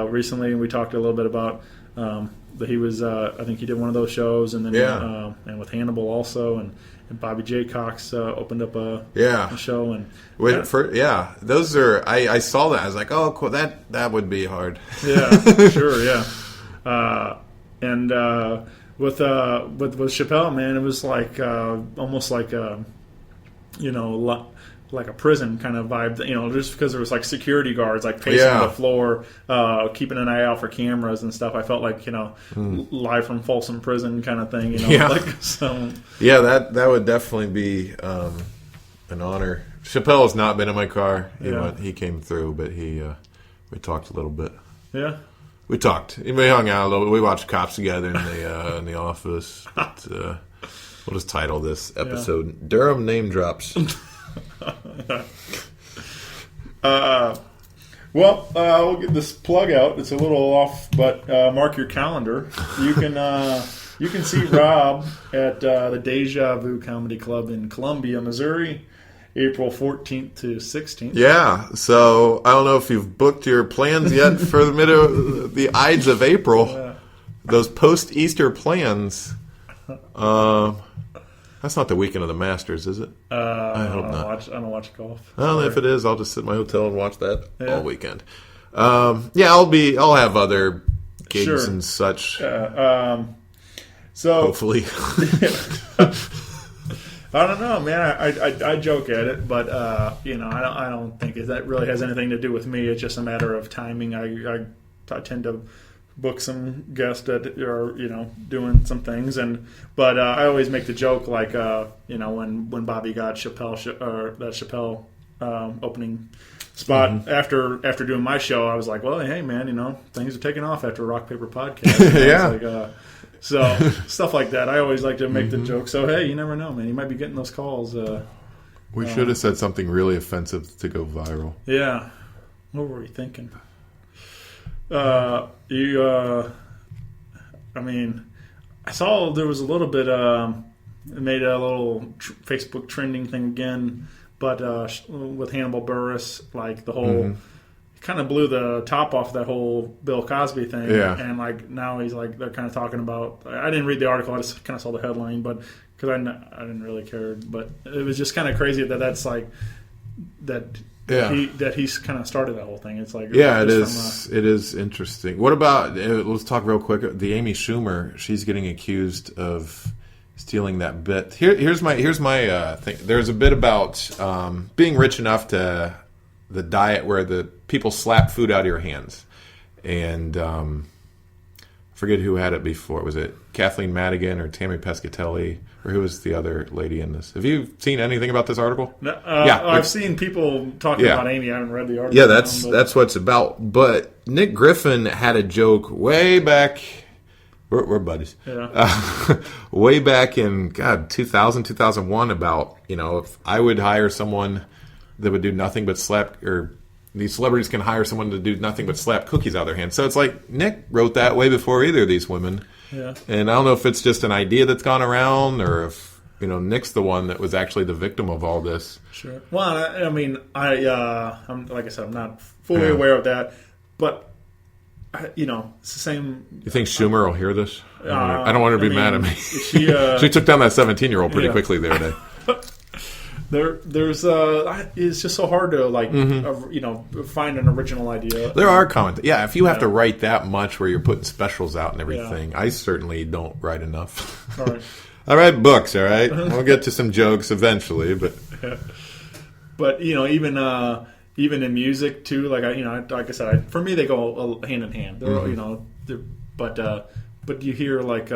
recently, and we talked a little bit about He was, I think he did one of those shows, and then and with Hannibal also, and Bobby J. Cox opened up a show. And those are. I saw that. I was like, oh, cool. That would be hard. Yeah, sure, yeah. And with Chappelle, man, it was like almost like like a prison kind of vibe, just because there was like security guards like pacing the floor, keeping an eye out for cameras and stuff. I felt like live from Folsom Prison kind of thing. That would definitely be an honor. Chappelle has not been in my car. He came through, but we talked a little bit. Yeah, we talked. We hung out a little bit. We watched Cops together in the office. But, we'll just title this episode "Durham Name Drops." We'll get this plug out. It's a little off, but mark your calendar. You can see Rob at the Deja Vu Comedy Club in Columbia, Missouri, April 14th to 16th. Yeah, so I don't know if you've booked your plans yet for the Ides of April. Yeah. Those post-Easter plans. That's not the weekend of the Masters, is it? I hope not. I don't watch golf. Well, if it is, I'll just sit in my hotel and watch that all weekend. I'll have other gigs and such. So hopefully, I don't know, man. I joke at it, but I don't think that really has anything to do with me. It's just a matter of timing. I tend to book some guests that are doing some things, but I always make the joke like when Bobby got Chappelle opening spot after doing my show, I was like, well, hey man, things are taking off after Rock Paper Podcast. So stuff like that. I always like to make the joke. So hey, you never know, man. You might be getting those calls. We should have said something really offensive to go viral. Yeah. What were we thinking? I saw there was a little bit, made a little Facebook trending thing again, but with Hannibal Buress, like the whole, kind of blew the top off that whole Bill Cosby thing. Yeah. And like now he's like, they're kind of talking about, I didn't read the article, I just kind of saw the headline, but because I didn't really care, but it was just kind of crazy that's like, that he's kind of started that whole thing. It's like it is interesting. What about let's talk real quick. The Amy Schumer, she's getting accused of stealing that bit. Here's my thing. There's a bit about being rich enough to the diet where the people slap food out of your hands, and I forget who had it before. Was it Kathleen Madigan or Tammy Pescatelli? Or who was the other lady in this? Have you seen anything about this article? No, I've seen people talking about Amy. I haven't read the article. Yeah, that's what it's about. But Nick Griffin had a joke way back. We're buddies. Yeah. Way back in 2000, 2001 about if I would hire someone that would do nothing but slap, or these celebrities can hire someone to do nothing but slap cookies out of their hands. So it's like Nick wrote that way before either of these women. Yeah. And I don't know if it's just an idea that's gone around, or if Nick's the one that was actually the victim of all this. Sure. Well, I'm like I said, I'm not fully aware of that, but it's the same. You think Schumer will hear this? I don't want her to be mad at me. She took down that 17-year-old pretty quickly the other day. There's it's just so hard to find an original idea. There are comments. Yeah, if you have to write that much where you're putting specials out and everything, I certainly don't write enough. All right. I write books. All right, we'll get to some jokes eventually, but even in music too. Like I said, for me they go hand in hand. They're but you hear like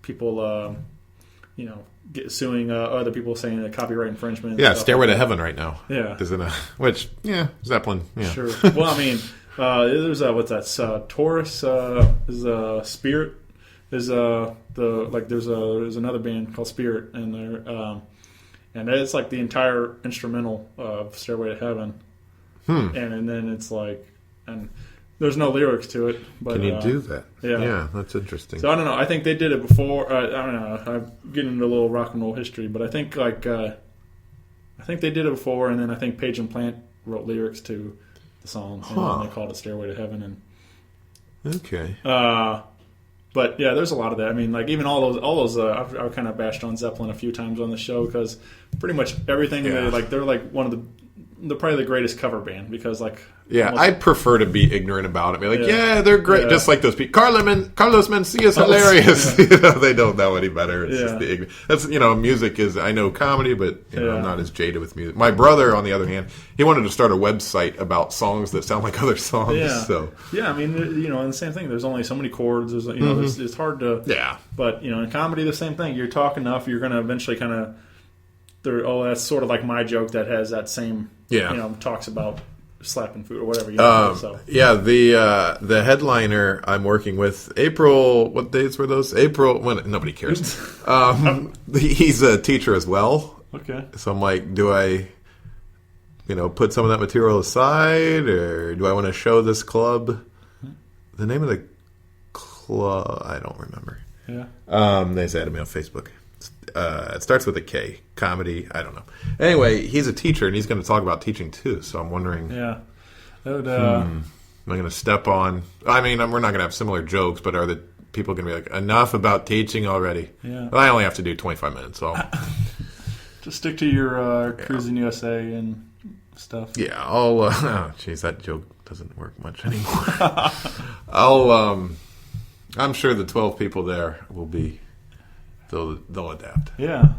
people suing other people saying that copyright infringement. Yeah, Stairway to Heaven right now. Yeah, Zeppelin. Yeah, sure. Well, there's what's that? Taurus is Spirit is there's another band called Spirit, and they're and it's like the entire instrumental of Stairway to Heaven, and then it's like and. There's no lyrics to it. But, can you do that? Yeah, that's interesting. So I don't know. I think they did it before. I don't know. I'm getting into a little rock and roll history, but I think they did it before, and then I think Page and Plant wrote lyrics to the song, and then they called it "Stairway to Heaven." And Okay. But yeah, there's a lot of that. I mean, like even all those. I've kind of bashed on Zeppelin a few times on the show because pretty much everything they're like one of they're probably the greatest cover band because like. Yeah, I'd prefer to be ignorant about it. Be like, yeah they're great, just like those people. Carlos Mencia's hilarious. Yeah. They don't know any better. It's just the ignorant. That's music is. I know comedy, but I'm not as jaded with music. My brother, on the other hand, he wanted to start a website about songs that sound like other songs. Yeah. So yeah, I mean, and the same thing. There's only so many chords. There's there's, it's hard to. Yeah. But in comedy, the same thing. You're talking enough, you're going to eventually kind of. That's sort of like my joke that has that same. Talks about. Slapping food or whatever. Yeah, the headliner I'm working with, April. What dates were those? April. When nobody cares. He's a teacher as well. Okay. So I'm like, do I, put some of that material aside, or do I want to show this club? The name of the club, I don't remember. Yeah. They said to me on Facebook. It starts with a K. Comedy. I don't know. Anyway, he's a teacher, and he's going to talk about teaching too. So I'm wondering. Yeah. Am I going to step on? I mean, we're not going to have similar jokes, but are the people going to be like, enough about teaching already? Yeah. Well, I only have to do 25 minutes, so just stick to your Cruising USA and stuff. Yeah. I'll. Jeez, that joke doesn't work much anymore. I'm sure the 12 people there will be. They'll adapt. Yeah.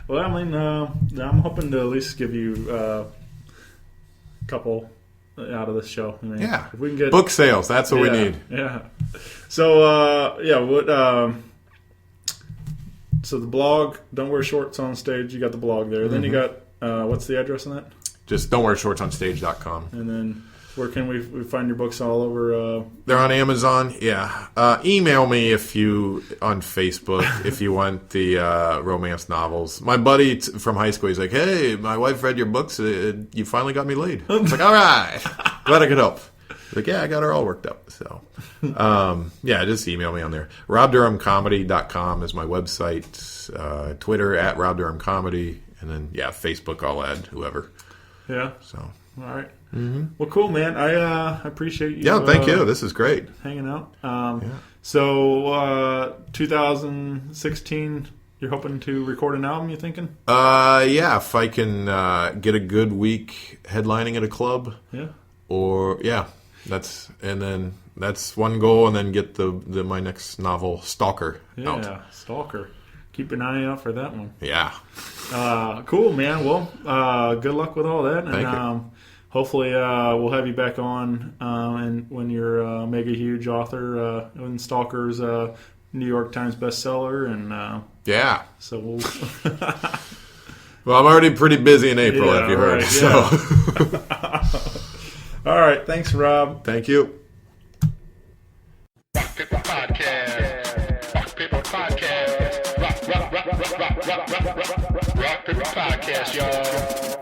Well, I mean, I'm hoping to at least give you a couple out of this show. I mean, if we can get book sales, that's what we need. Yeah. So, so the blog, Don't Wear Shorts on Stage. You got the blog there. Then you got what's the address on that? Just don'twearshortsonstage.com. And then. Where can we find your books all over? They're on Amazon. Yeah. Email me on Facebook if you want the romance novels. My buddy from high school, he's like, "Hey, my wife read your books. You finally got me laid." I was like, "All right, glad I could help." Like, yeah, I got her all worked up. So, just email me on there. RobDurhamComedy.com is my website. Twitter @RobDurhamComedy, and then Facebook. I'll add whoever. Yeah. So. All right. Mm-hmm. Well, cool, man. I appreciate you. Yeah, thank you. This is great. Hanging out. So, 2016, you're hoping to record an album, you thinking? Yeah, if I can get a good week headlining at a club. Yeah. Or, that's one goal, and then get my next novel, Stalker, out. Yeah, Stalker. Keep an eye out for that one. Yeah. Cool, man. Well, good luck with all that. Thank you. Hopefully, we'll have you back on and when you're a mega huge author, when Stalker's New York Times bestseller. And so we'll. Well, I'm already pretty busy in April, if you heard. Right, so. All right. Thanks, Rob. Thank you. Rock Paper Podcast. Rock Paper Podcast. Rock Paper Podcast, y'all.